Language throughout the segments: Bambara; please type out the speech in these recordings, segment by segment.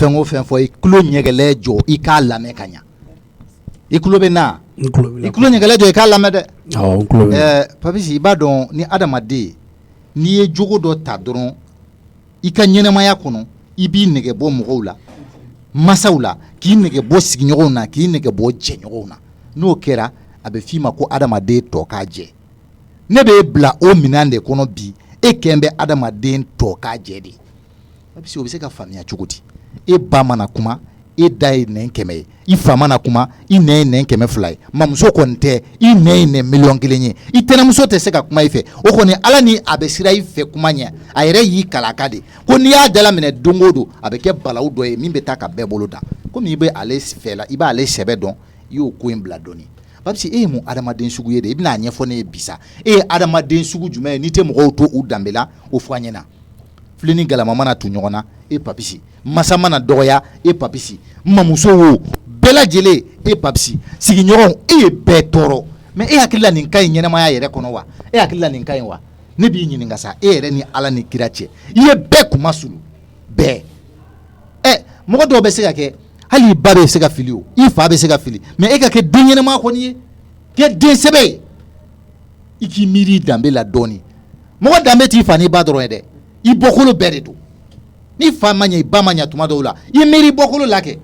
fɛn o fɛn fɔ i tulo ɲɛgɛlɛ jɔ i k'a lamɛn ka ɲa i tulo bɛ na i tulo ɲɛgɛlɛ jɔ i k'a lamɛn dɛ Papisi i b'a dɔn ni adamaden n'i ye jogo dɔ ta dɔrɔn i ka ɲɛnɛmaya kɔnɔ i b'i nɛgɛ bɔ mɔgɔw la masaw la k'i nɛgɛ bɔ sigiɲɔgɔnw na k'i nɛgɛ bɔ jɛɲɔgɔnw na n'o kɛra a bɛ f'i ma ko adamaden tɔ k'a jɛ ne bɛ bila o minɛn de kɔnɔ bi e kɛn bɛ adamaden tɔ k'a jɛ de Papisi o bɛ se ka faamuya cogo di e ba mana kuma e da ye nɛn 100 ye i fa mana kuma i nɛn ye nɛn 200 ye mamuso kɔni tɛ i nɛn ye nɛn 1,000,000 ye i tɛnɛmuso tɛ se ka kuma i fɛ o kɔni ala ni a bɛ sira i fɛ kuma ɲɛ a yɛrɛ y'i kalaka de ko n'i y'a dala minɛ don o don a bɛ kɛ balawu dɔ ye min bɛ taa ka bɛɛ bolo da komi i bɛ ale fɛ la i b'ale sɛbɛ dɔn i y'o ko in bila dɔɔni Papisi e ye mun adamaden sugu ye de i bɛna ɲɛfɔ ne ye bisa e ye adamaden sugu jumɛn ye n'i tɛ mɔgɔw to u danbe la o fɔ an ɲɛna filɛ ni galama mana tu ɲɔgɔn na e Papisi masa mana dɔgɔya e Papisi mamuso wo bɛɛ lajɛlen e Papisi sigiɲɔgɔnw e ye bɛɛ tɔɔrɔ mais e hakili la nin ka ɲi ɲɛnamaya yɛrɛ kɔnɔ wa e hakili la nin ka ɲi wa ne b'i ɲininka sa e yɛrɛ ni ala ni kira cɛ i ye bɛɛ kuma sulu bɛɛ mɔgɔ dɔw bɛ se ka kɛ hali i ba bɛ se ka fili o i fa bɛ se ka fili mais e ka kɛ den ɲɛnama kɔni ye kɛ den sɛbɛ ye i k'i miiri danbe la dɔɔni mɔgɔ danbe t'i fa n'i ba dɔrɔn ye dɛ i bɔkolo bɛɛ de don ni fa ma ɲɛ i ba ma ɲɛ tuma dɔw la i miiri bɔkolo la kɛ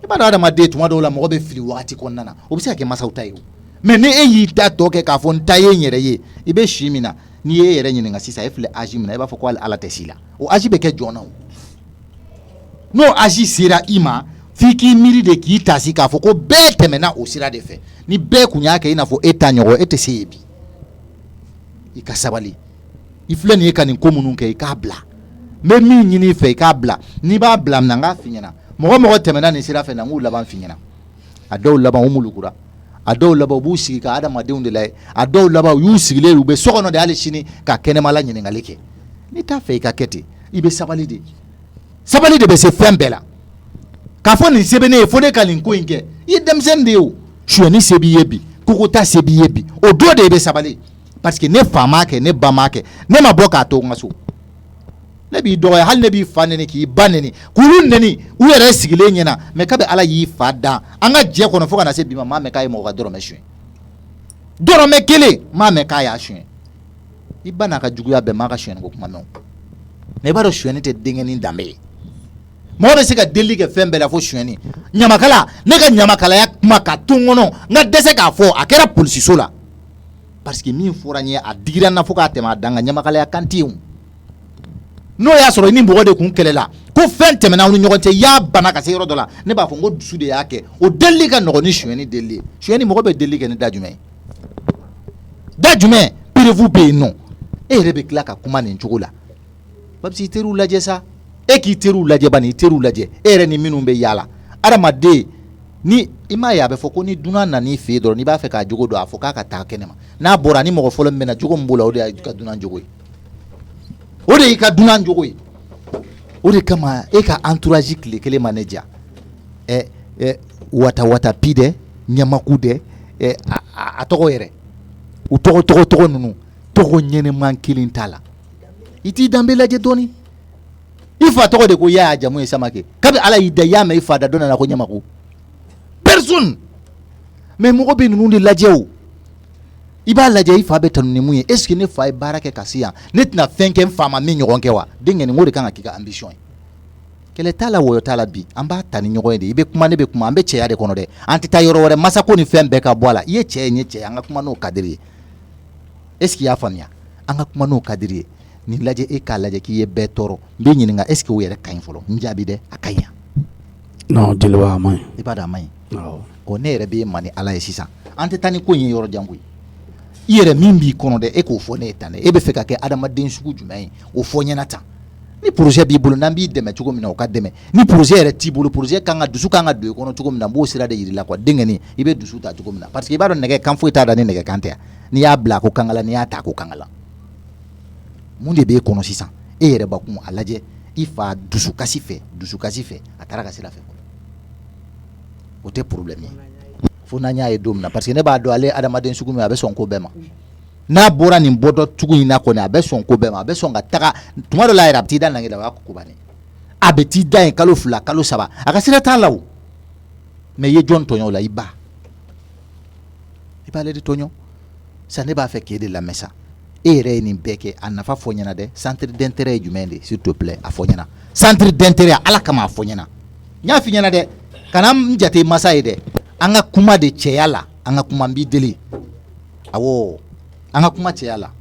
i b'a dɔn adamaden tuma dɔw la mɔgɔ bɛ fili wagati kɔnɔna na o bɛ se ka kɛ masaw ta ye o mais ni e y'i ta tɔ kɛ k'a fɔ n ta ye n yɛrɛ ye i bɛ si min na n'i ye e yɛrɛ ɲininka sisan e filɛ âge min na i b'a fɔ ko hali ala tɛ si la o âge bɛ kɛ jɔn na o n'o âge sera i ma f'i k'i miiri de k'i taasi k'a fɔ ko bɛɛ tɛmɛna o sira de fɛ ni bɛɛ kun y'a kɛ i n'a fɔ e ta ɲɔgɔn e tɛ se yen bi i ka sabali i filɛ nin ye ka nin ko minnu kɛ i k'a bila n bɛ min ɲini i fɛ i k'a bila n'i b'a bila n k'a f'i ɲɛna mɔgɔ tɛmɛna nin sira fɛ n k'u laban f'i ɲɛna a dɔw laban u mulukura a dɔw laban u b'u sigi ka adamadenw de layɛ a dɔw laban u y'u sigilen u bɛ so kɔnɔ de hali sini ka kɛnɛmala ɲininkali kɛ n'i t'a fɛ i ka kɛ ten i bɛ sabali de bɛ se fɛn bɛɛ la k'a fɔ nin se bɛ ne ye fo ne ka nin ko in kɛ i ye denmisɛnnin de ye o suyɛni se b'i ye bi kokota se b'i ye bi o don de i bɛ sabali parce que ne fa m'a kɛ ne ba m'a kɛ ne ma bɔ k'a to n ka so ne b'i dɔgɔya hali ne b'i fa neni k'i ba neni k'olu neni u yɛrɛ sigilen ɲɛna mais kabi ala y'i fa dan an ka jɛ kɔnɔ fo ka na se bi ma m'a mɛn k'a ye mɔgɔ ka dɔrɔmɛ suɲɛ dɔrɔmɛ kelen m'a mɛn k'a y'a suɲɛ i ba n'a ka juguya bɛɛ m'a ka suɲɛni ko kuma mɛn mais i b'a dɔn suɲɛni tɛ denkɛnin danbe ye mɔgɔ bɛ se ka deli kɛ fɛn bɛɛ la fo suɲɛni ɲamakala ne ka ɲamakalaya kuma ka to n kɔnɔ n ka dɛsɛ k'a fɔ a kɛra polisiso la parce que min fɔra n ye a digira n na fo k'a tɛmɛ a dan ka ɲamakalaya kan tɛ yen n'o y'a sɔrɔ i ni mɔgɔ de kun kɛlɛla ko fɛn tɛmɛna aw ni ɲɔgɔn cɛ y'a bana ka se yɔrɔ dɔ la ne b'a fɔ n ko dusu de y'a kɛ o delili ka nɔgɔn ni suɲɛni delili ye suɲɛni mɔgɔ bɛ delili kɛ ni da jumɛn ye da jumɛn perewu bɛ yen nɔ e yɛrɛ bɛ tila ka kuma nin cogo la Papisi i teriw lajɛ sa e k'i teriw lajɛ bani i teriw lajɛ e yɛrɛ ni minnu bɛ yaala adamaden ni i m'a ye a bɛ fɔ ko ni dunan nan'i fɛ yen dɔrɔn n'i b'a fɛ k'a jogo dɔn a fɔ k'a ka taa kɛnɛma n'a bɔra ni mɔgɔ fɔlɔ min bɛ na jogo min b'o la o de y'i ka dunan jogo ye o de y'i ka dunan jogo ye o de kama e ka entourage tile kelen ma ne diya wata pi dɛ ɲamaku dɛ a tɔgɔ yɛrɛ u tɔgɔ ninnu tɔgɔ ɲɛnɛman kelen t'a la i t'i danbe lajɛ dɔɔni i fa tɔgɔ de ko y'a jamu ye Samake kabi ala y'i da y'a mɛn i fa da dɔ nana ko ɲamaku personne mais mɔgɔ bɛ ninnu de lajɛ o i b'a lajɛ i fa bɛ tanu ni mun ye est ce que ne fa ye baara kɛ ka se yan ne tɛna fɛn kɛ n fa ma min ɲɔgɔn kɛ wa den kɛnin o de kan ka k'i ka ambition ye kɛlɛ t'a la wɔyɔ t'a la bi an b'a ta ni ɲɔgɔn ye de i bɛ kuma ne bɛ kuma an bɛ cɛya de kɔnɔ dɛ an tɛ taa yɔrɔ wɛrɛ masa ko ni fɛn bɛɛ ka bɔ a la i ye cɛ ye n ye cɛ ye an ka kuma n'o kadiri ye est ce que i y'a faamuya an ka kuma n'o kadiri ye nin lajɛ e k'a lajɛ k'i ye bɛɛ tɔɔrɔ n bɛ ɲininka est ce que o yɛrɛ ka ɲi fɔlɔ n jaabi dɛ a ka ɲi yan non jeliba a ma ɲi i b'a dɔn a ma ɲi ɔ ne yɛrɛ bɛ man ni ala ye sisan an tɛ taa ni ko in ye yɔrɔ jan koyi i yɛrɛ min b'i kɔnɔ dɛ e k'o fɔ ne ye tan dɛ e bɛ fɛ ka kɛ adamaden sugu jumɛn ye o fɔ ɲɛna tan ni projet b'i bolo n'an b'i dɛmɛ cogo min na o ka dɛmɛ ni projet yɛrɛ t'i bolo projet kan ka dusu kan ka don i kɔnɔ cogo min na n b'o sira de yir'i la quoi denkɛnin i bɛ dusu ta cogo min na parce que i b'a dɔn nɛgɛ kan foyi t'a da ni nɛgɛ kan tɛ yan n'i y'a bila ko kankala n'i y'a ta ko kankala mun de b'e kɔnɔ sisan e yɛrɛ bakun a lajɛ i fa dusukasi fɛ a taara ka sira fɛ o tɛ problème ye fo n'an y'a ye don min na parce que ne b'a dɔn ale adamaden sugu min a bɛ sɔn ko bɛɛ ma n'a bɔra nin bɔtɔ cogo in na kɔni a bɛ sɔn ko bɛɛ ma a bɛ sɔn ka taga tuma dɔ la yɛrɛ a bɛ t'i da nage la o y'a ko bannen a bɛ t'i da yen kalo 2 kalo 3 a ka sira t'a la o mais i ye jɔn tɔɲɔ o la i ba i b'ale de tɔɲɔ sa ne b'a fɛ k'e de lamɛn sa e yɛrɛ ye nin bɛɛ kɛ a nafa fɔ ɲɛna dɛ centre d'intérêt ye jumɛn de s'il te plaît a fɔ ɲɛna centre d'intérêt ala kama a fɔ ɲɛna n y'a f'i ɲɛna dɛ kana n jate masa ye dɛ an ka kuma de cɛya la an ka kuma n b'i deli awɔ an ka kuma cɛya la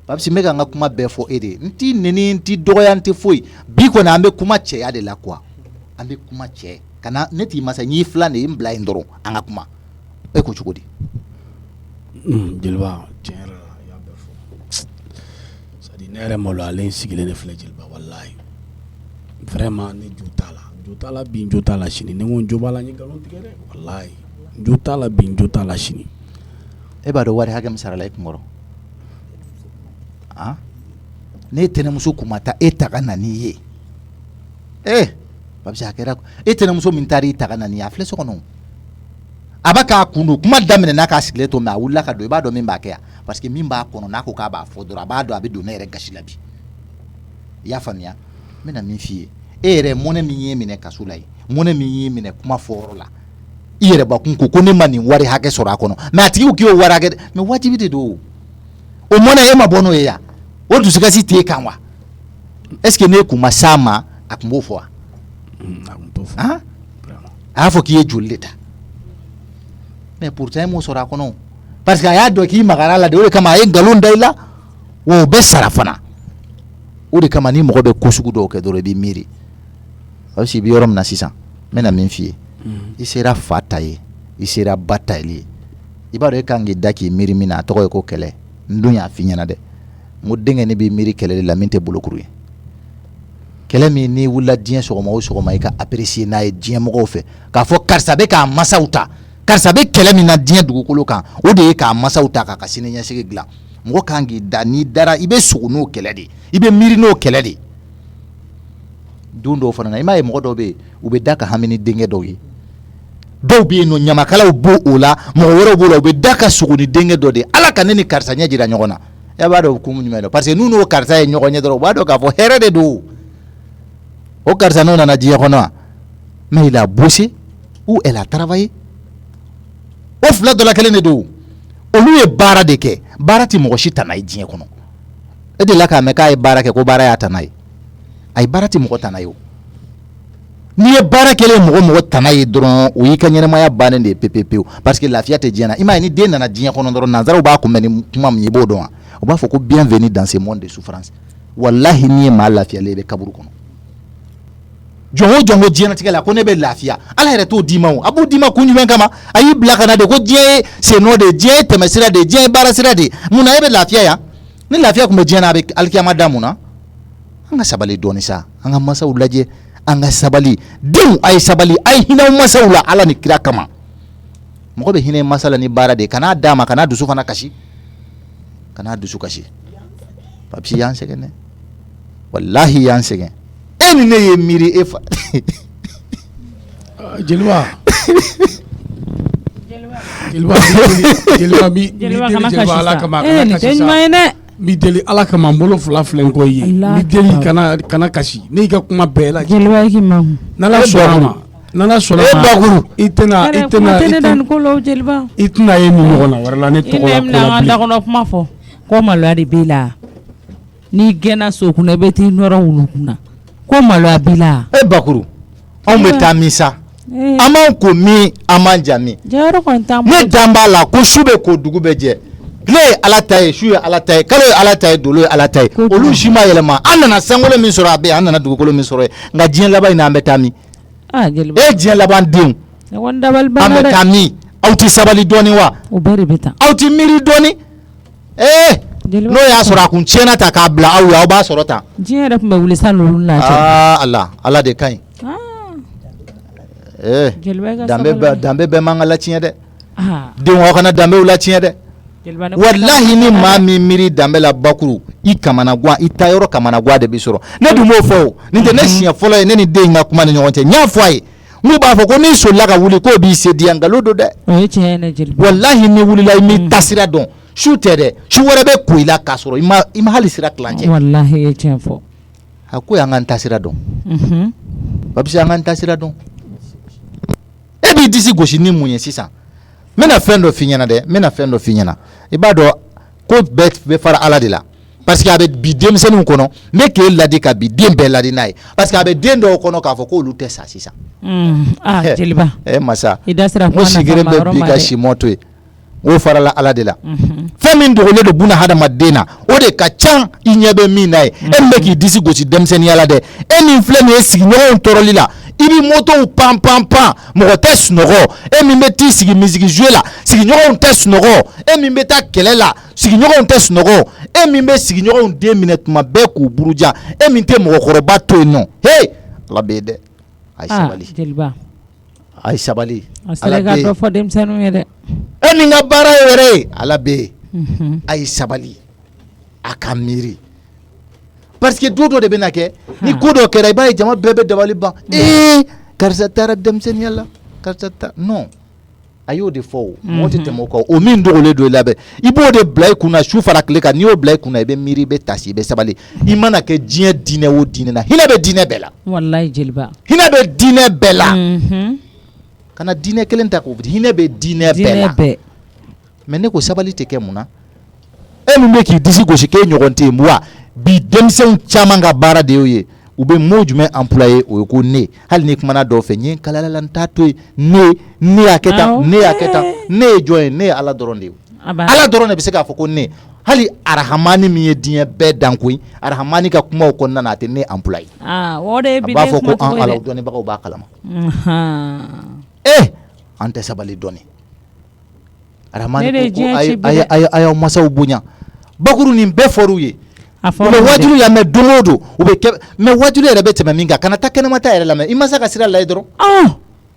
parce que n bɛ ka n ka kuma bɛɛ fɔ e de n t'i neni n t'i dɔgɔya n tɛ foyi bi kɔni an bɛ kuma cɛya de la quoi an bɛ kuma cɛ kana ne t'i masa n y'i filan de ye n bila yen dɔrɔn an ka kuma e ko cogo di jeliba tiɲɛ yɛrɛ la i y'a bɛɛ fɔ c'est à dire ne yɛrɛ malo ale sigilen de filɛ jeliba walayi vraiment ne jo t'a la bi n jo t'a la sini ni ko n jo b'a la n ye nkalon tigɛ dɛ walayi n jo t'a la bi n jo t'a la sini e b'a dɔn wari hakɛ min sarala e kun kɔrɔ ne tɛnɛmuso kun ma taa e ta ka na n'i ye parce que a kɛra e tɛnɛmuso min taara i ta ka na n'i ye a filɛ so kɔnɔ a b'a k'a kun don kuma daminɛ n'a k'a sigilen to mais a wulila ka don i b'a dɔn min b'a kɛ yan parce que min b'a kɔnɔ n'a ko k'a b'a fɔ dɔrɔn a b'a dɔn a bɛ don ne yɛrɛ gasi la bi i y'a faamuya n bɛna min f'i ye e yɛrɛ mɔnɛ min y'e minɛ kaso la ye mɔnɛ min y'e minɛ kuma fɔyɔrɔ la i yɛrɛ bakun ko ne ma nin wari hakɛ sɔrɔ a kɔnɔ mais a tigi ko k'i y'o wari hakɛ mais wajibi de don o mɔnɛ e ma bɔ n'o ye yan o dusukasi t'e kan wa est ce que ne kun ma s'a ma a kun b'o fɔ wa a y'a fɔ k'i ye joli de ta mais pourtant e m'o sɔrɔ a kɔnɔ parce que a y'a dɔn k'i magara la de o de kama a ye nkalon da i la wa o bɛ sara fana o de kama ni mɔgɔ bɛ ko sugu dɔw kɛ dɔrɔn i b'i miiri a bɛ si i bɛ yɔrɔ min na sisan n bɛna min f'i ye i sera fa ta ye i sera ba ta ye i b'a dɔn e kan k'i da k'i miiri min na a tɔgɔ ye ko kɛlɛ n dun y'a f'i ɲɛna dɛ n ko denkɛ ne b'i miiri kɛlɛ de la min tɛ bolokuru ye kɛlɛ min n'i wulila diɲɛ sɔgɔma o sɔgɔma i ka apprécier n'a ye diɲɛ mɔgɔw fɛ k'a fɔ karisa bɛ k'a masaw ta karisa bɛ kɛlɛ min na diɲɛ dugukolo kan o de ye k'a masaw ta k'a ka sini ɲɛsigi dilan mɔgɔ kan k'i da n'i dara i bɛ sogo n'o kɛlɛ de i bɛ miiri n'o kɛlɛ de don dɔw fana na i m'a ye mɔgɔ dɔw bɛ yen u bɛ da ka hami ni denkɛ dɔw ye dɔw bɛ yen nɔ ɲamakalaw b'o o la mɔgɔ wɛrɛw b'o la u bɛ da ka sogo ni denkɛ dɔ de ala ka ne ni karisa ɲɛ jira ɲɔgɔn na e b'a dɔn kun jumɛn don parce que n'u n'o karisa ye ɲɔgɔn ɲɛ dɔrɔn u b'a dɔn k'a fɔ hɛrɛ de don o karisa n'o nana diɲɛ kɔnɔ mais il a bossé ou elle a travaillé o fila dɔ la kelen de don olu ye baara de kɛ baara tɛ mɔgɔ si tana ye diɲɛ kɔnɔ e de la k'a mɛn k'a ye baara kɛ ko baara y'a tana ye ayi baara tɛ mɔgɔ tana ye o n'i ye baara kɛlen mɔgɔ tana ye dɔrɔn o y'i ka ɲɛnamaya bannen de ye pewu parce que lafiya tɛ diɲɛ na i m'a ye ni den nana diɲɛ kɔnɔ dɔrɔn nanzaraw b'a kunbɛn ni kuma min ye i b'o dɔn wa u b'a fɔ ko bienvenue dans ce monde de souffrance walahi n'i ye maa lafiyalen i bɛ kaburu kɔnɔ jɔn o jɔn ko diɲɛlatigɛ la ko ne bɛ lafiya ala yɛrɛ t'o d'i ma o a b'o d'i ma kun jumɛn kama a y'i bila ka na de ko diɲɛ ye sennɔ de ye diɲɛ ye tɛmɛsira de ye diɲɛ ye baara sira de ye mun na e bɛ lafiya yan ni lafiya tun bɛ diɲɛ na a bɛ alikiyama da mun na an ka sabali dɔɔni sa an ka masaw lajɛ an ka sabali denw a ye sabali a ye hinɛ masaw la ala ni kira kama mɔgɔ bɛ hinɛ masa la ni baara de ye kan'a d'a ma kan'a dusu fana kasi kan'a dusu kasi papi y'an sɛgɛn dɛ walahi y'an sɛgɛn e ni ne ye miiri e fa jeliba ala kama mi deli ala kama n bolo fila filɛ n kɔ ye mi deli kana kasi ne y'i ka kuma bɛɛ la n'ala sɔnna ma bakuru i tɛna ye ni ɲɔgɔn na wɛrɛ la ne tɔgɔ la ko da kɔnɔ kuma fɔ ko maloya de b'i la n'i gɛnna so kunna i bɛ t'i nɔrɔ wulu kunna ko maloya b'i la bakuru anw bɛ taa min sa an m'an ko min an m'an ja min ne dan b'a la ko su bɛ ko dugu bɛ jɛ tile ye ala ta ye su ye ala ta ye kalo ye ala ta ye dolo ye ala ta ye olu si ma yɛlɛma an nana sankolo min sɔrɔ a bɛ an nana dugukolo min sɔrɔ ye nka diɲɛ laban in na an bɛ taa min e diɲɛ laban denw an bɛ taa min aw tɛ sabali dɔɔni wa aw tɛ miiri dɔɔni n'o y'a sɔrɔ a kun tiɲɛna ta k'a bila aw ye aw b'a sɔrɔ tan diɲɛ yɛrɛ tun bɛ wuli sa ninnu na ala de ka ɲi danbe bɛɛ man ka latiɲɛ dɛ denw aw kana danbew latiɲɛ dɛ walahi ni maa min miiri danbe la bakuru i kamana gan i ta yɔrɔ kamana gan de bɛ sɔrɔ ne dun b'o fɔ o nin tɛ ne siɲɛ fɔlɔ ye ne ni den in ka kuma ni ɲɔgɔn cɛ n y'a fɔ a ye n'u b'a fɔ ko n'i solila ka wuli k'o b'i se di yan nkalon don dɛ walahi ni wulila i m'i ta sira dɔn su tɛ dɛ su wɛrɛ bɛ ko i la k'a sɔrɔ i ma hali sira kilancɛ walahi ye tiɲɛ fɔ a ko y'an ka tasira dɔn Papisi an ka tasira dɔn e b'i disi gosi ni mun ye sisan n bɛna fɛn dɔ f'i ɲɛna dɛ n bɛna fɛn dɔ f'i ɲɛna i b'a dɔn ko bɛɛ bɛ fara Ala de la parce que a bɛ bi denmisɛnninw kɔnɔ n bɛ k'e ladi ka bi den bɛɛ ladi n'a ye parce que a bɛ den dɔw kɔnɔ k'a fɔ k'olu tɛ sa sisan jeliba masa i da sera n ko sigiri bɛ bi ka simɔ to yen o farala Ala de la fɛn min dogolen don buna hadamaden na o de ka ca i ɲɛ bɛ min na ye e min bɛ k'i disi gosi denmisɛnninya la dɛ e min filɛ nin ye sigiɲɔgɔnw tɔɔrɔli la i bi motow pan pan pan mɔgɔ tɛ sunɔgɔ e min bɛ t'i sigi misigi jouer la sigiɲɔgɔnw tɛ sunɔgɔ e min bɛ taa kɛlɛ la sigiɲɔgɔnw tɛ sunɔgɔ e min bɛ sigiɲɔgɔnw den minɛ tuma bɛɛ k'u buruja e min tɛ mɔgɔkɔrɔba to yen nɔ hey Ala bɛ ye dɛ a ye sabali jeliba a ye sabali Ala bɛ dɔ fɔ denmisɛnninw ye dɛ e min ka baara ye yɛrɛ ye Ala bɛ ye a ye sabali a ka miiri parce que do dɔ de bɛna kɛ ni ko dɔ kɛra i b'a ye jama bɛɛ bɛ dabali ban karisa taara denmisɛnninya la karisa ta non a y'o de fɔ o mɔgɔ tɛ tɛmɛ o kan o min dogolen don i la bɛ i b'o de bila i kunna su fara tile kan n'i y'o bila i kunna i bɛ miiri i bɛ tasi i bɛ sabali i mana kɛ diɲɛ diinɛ o diinɛ na hinɛ bɛ diinɛ bɛɛ la wallahi jeliba hinɛ bɛ diinɛ bɛɛ la kana diinɛ kelen ta k'o hinɛ bɛ diinɛ bɛɛ la mais ne ko sabali tɛ kɛ mun na e min bɛ k'i disi gosi k'e ɲɔgɔn tɛ yen wa bi denmisɛnw caman ka baara de y'o ye u bɛ mot jumɛn employé o ye ko ne hali ni kumana dɔw fɛ n ye kalalala n t'a to yen ne y'a kɛ tan ne y'a kɛ tan ne ye jɔn ye ne ye Ala dɔrɔn de ye Ala dɔrɔn de bɛ se k'a fɔ ko ne hali arahamani min ye diɲɛ bɛɛ dan koyi arahamani ka kumaw kɔnɔna na a tɛ ne employé a b'a fɔ ko an Ala dɔnnibagaw b'a kalama an tɛ sabali dɔɔni arahamani ko a y'aw masaw bonya bakuru nin bɛɛ fɔr'u ye u bɛ wajulu lamɛn don o don u bɛ kɛ mais wajulu yɛrɛ bɛ tɛmɛ min kan kana taa kɛnɛma ta yɛrɛ lamɛn i ma se ka sira lajɛ dɔrɔn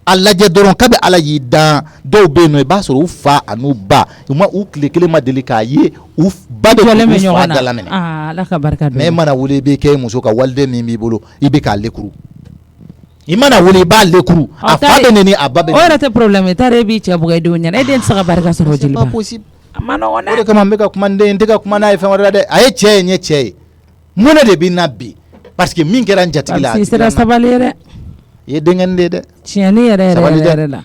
a lajɛ dɔrɔn kabi Ala y'i dan dɔw bɛ yen nɔ i b'a sɔrɔ u fa an'u ba u tile kelen ma deli k'a ye u ba bɛ k'u fa da laminɛ Ala ka barika don mais i mana wuli i bɛ kɛ muso ka waliden min b'i bolo i bɛ k'a lekuru i mana wuli i b'a lekuru a fa bɛ neni a ba bɛ neni o yɛrɛ tɛ problème ye tare b'i cɛ bugɔ i denw ɲɛna e den tɛ se ka barika sɔrɔ jeliba a ma nɔgɔn dɛ o de kama n bɛ ka kuma n den n tɛ ka kuma n'a ye fɛn wɛrɛ la dɛ a ye cɛ ye n ye cɛ ye mun de bɛ na bi parce que min kɛra n jatigi la a sera sabali dɛ i ye denkɛnin de ye dɛ tiɲɛni yɛrɛ la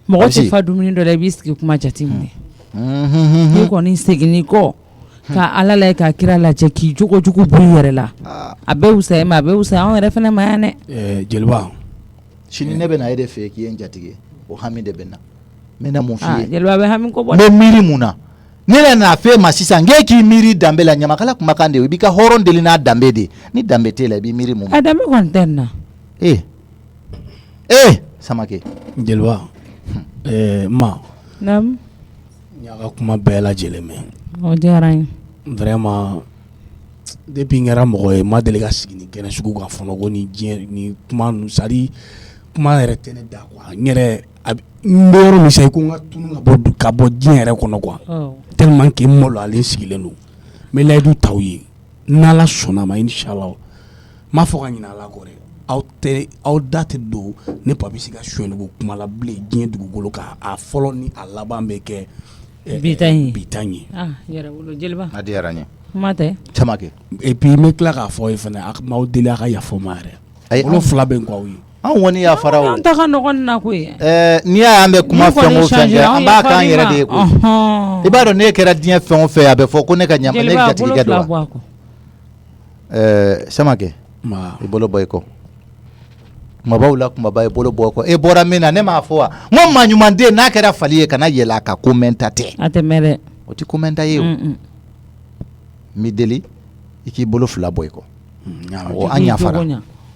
mɔgɔ tɛ fa dumuni dɔ la i b'i sigi kuma jateminɛ n'i kɔni seginni kɔ ka Ala lajɛ ka kira lajɛ k'i jogo jugu bɔ i yɛrɛ la a bɛ wusaya ma a bɛ wusaya anw yɛrɛ fana ma yan dɛ jeliba sini ne bɛ na e de fɛ k'i ye n jatigi ye o hami de bɛ na n bɛ na mun f'i ye jeliba bɛ hami ko bɔ n bɛ miiri mun na ne yɛrɛ n'a f'e ma sisan k'e k'i miiri danbe la ɲamakala kumakan de ye i b'i ka hɔrɔn deli n'a danbe de ye ni danbe t'e la i b'i miiri mun ma a danbe kɔni tɛ n na Samake jeliba ma n y'a ka kuma bɛɛ lajɛlen mɛn o diyara n ye vraiment depuis n kɛra mɔgɔ ye ma deli ka sigi ni kɛnɛ sugu kan fɔlɔ ko ni diɲɛ ni kuma ninnu c'est à dire kuma yɛrɛ tɛ ne da quoi n yɛrɛ n bɛ yɔrɔ min sisan i ko n ka tunu ka bɔ diɲɛ yɛrɛ kɔnɔ quoi tellement que n maloyalen sigilen don n bɛ layidu t'aw ye n'Ala sɔnna ma inchallah n m'a fɔ ka ɲinɛ Ala kɔ dɛ aw da tɛ don ne Papisi ka Sunugu kuma la bilen diɲɛ dugukolo kan a fɔlɔ ni a laban bɛ kɛ bitan ye yɛrɛ wolo jeliba a diyara n ye kuma tɛ Samake et puis n bɛ tila k'a fɔ ye fana a m'aw deli a ka yafa n ma yɛrɛ olu fila bɛ n kɔ aw ye an kɔni y'a fara o an ta ka nɔgɔn na koyi n'i y'a y'an bɛ kuma fɛn o fɛn kɛ an b'a k'an yɛrɛ de ye koyi i b'a dɔn ne kɛra diɲɛ fɛn o fɛn a bɛ fɔ ko ne ka ɲama ne jatigikɛ don wa Samake i bolo bɔ i kɔ kumabaw la kumaba i bolo bɔ i kɔ e bɔra min na ne m'a fɔ wa n ko maa ɲuman den n'a kɛra fali ye kana yɛlɛ a kan ko mɛn ta tɛ a tɛ mɛn dɛ o tɛ ko mɛn ta ye o n b'i deli i k'i bolo fila bɔ i kɔ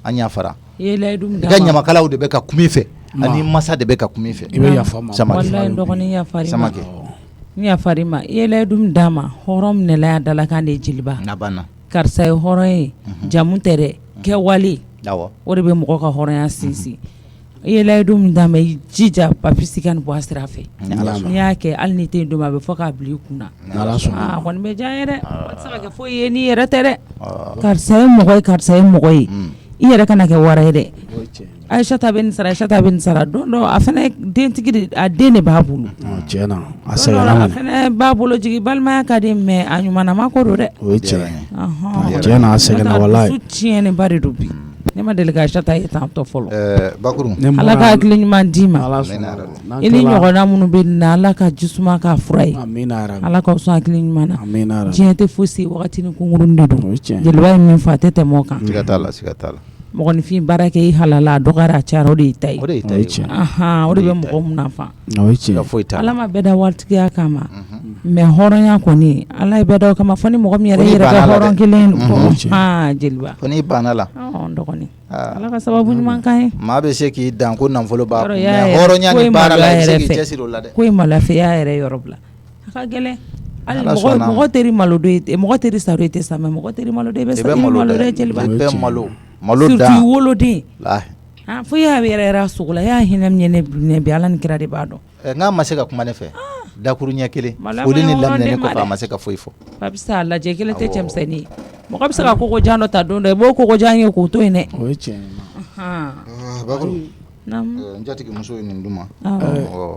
an y'a fara i ka ɲamakalaw de bɛ ka kuma i fɛ ani masa de bɛ ka kuma i fɛ i bɛ yafa ma wallahi dɔgɔnin yafar'i ma n yafar'i ma i ye layidu d'a ma hɔrɔn minɛla y'a dalakan de ye jeliba karisa ye hɔrɔn ye jamu tɛ dɛ kɛwale o de bɛ mɔgɔ ka hɔrɔnya sinsin i ye layidu min d'a ma i jija Papisi ka nin bɔ a sira fɛ n'i y'a kɛ hali n'i tɛ yen don min a bɛ fɔ k'a bila i kunna a kɔni bɛ diya n ye dɛ o tɛ se ka kɛ foyi ye n'i yɛrɛ tɛ dɛ karisa ye mɔgɔ ye karisa ye mɔgɔ ye i yɛrɛ kana kɛ wara ye dɛ Aisha ta bɛ nin sara don dɔ a fana dentigi a den de b'a bolo tiɲɛ na a sɛgɛnna a fana b'a bolo jigi balimaya ka di mais a ɲumanama ko don dɛ o ye tiɲɛ ye tiɲɛ na a sɛgɛnna walahi tiɲɛniba de don bi ne ma deli ka Aisha ta ye tantɔ fɔlɔ Bakuru Ala ka hakili ɲuman d'i ma i ni ɲɔgɔnna minnu bɛ na Ala ka jisuma k'a fura ye Ala ka sɔn hakili ɲuman na diɲɛ tɛ fosi wagati ni kunkuruni de don jeliba ye min fɔ a tɛ tɛmɛ o kan siga t'a la mɔgɔninfin baara kɛ i halala a dɔgɔyara a cayara o de y'i ta ye o de bɛ mɔgɔ mun nafa foyi t'a la Ala ma bɛɛ da waritigiya kama mais hɔrɔnya kɔni Ala ye bɛɛ da o kama fo ni mɔgɔ min yɛrɛ kɛ hɔrɔn kelen jeliba ko n'i banna la dɔgɔnin Ala ka sababu ɲuman k'an ye maa bɛ se k'i dan ko nafolo b'a kun mais hɔrɔnya ni baara la i bɛ se k'i cɛsiri o la dɛ ko in malafeya yɛrɛ yɔrɔ bila a ka gɛlɛn hali mɔgɔ teri malo don mɔgɔ teri sa don i tɛ sa mais mɔgɔ teri malo don i bɛ sa i bɛ malo dɛ jeliba malo da surtout woloden fo y'a yɛrɛ sugu la y'a hinɛ min ye ne bi Ala ni kira de b'a dɔn n'a ma se ka kuma ne fɛ dakuru ɲɛ kelen foli ni laminɛ kɔfɛ a ma se ka foyi fɔ a bɛ se a lajɛ kelen tɛ cɛmisɛnnin ye mɔgɔ bɛ se ka koko jan dɔ ta don dɔ i b'o koko jan ye k'o to yen dɛ o ye tiɲɛ ye Bakuru n jatigi muso ye nin duma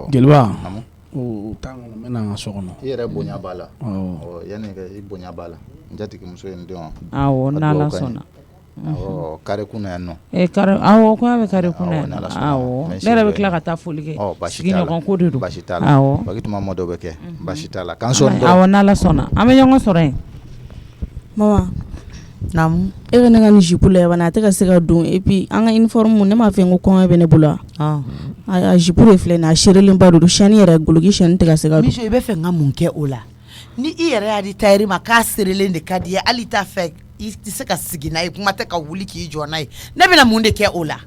jeliba o temps kɔnɔ n bɛna n ka so kɔnɔ i yɛrɛ bonya b'a la yanni i bonya b'a la n jatigi muso ye nin dɔn awɔ n'Ala sɔnna kare kunna yan nɔ awɔ ko a bɛ kare kunna yan awɔ ne yɛrɛ bɛ tila ka taa foli kɛ sigiɲɔgɔn ko de don basi t'a la Bakituma mɔ dɔ bɛ kɛ basi t'a la k'an sɔn dɔrɔn awɔ n'Ala sɔnna an bɛ ɲɔgɔn sɔrɔ yen mama naamu e ka ne ka nin jupe la yaban a tɛ ka se ka don et puis an ka uniforme ne m'a fɛ n ko kɔngɔ bɛ ne bolo a jupe de filɛ nin a serelenba de don chaîne yɛrɛ goloki chaîne tɛ ka se ka don Mijo i bɛ fɛ n ka mun kɛ o la ni i yɛrɛ y'a di tailleur ma k'a serelen de ka di ye hali t'a fɛ i tɛ se ka sigi n'a ye kuma tɛ ka wuli k'i jɔ n'a ye ne bɛna mun de kɛ o la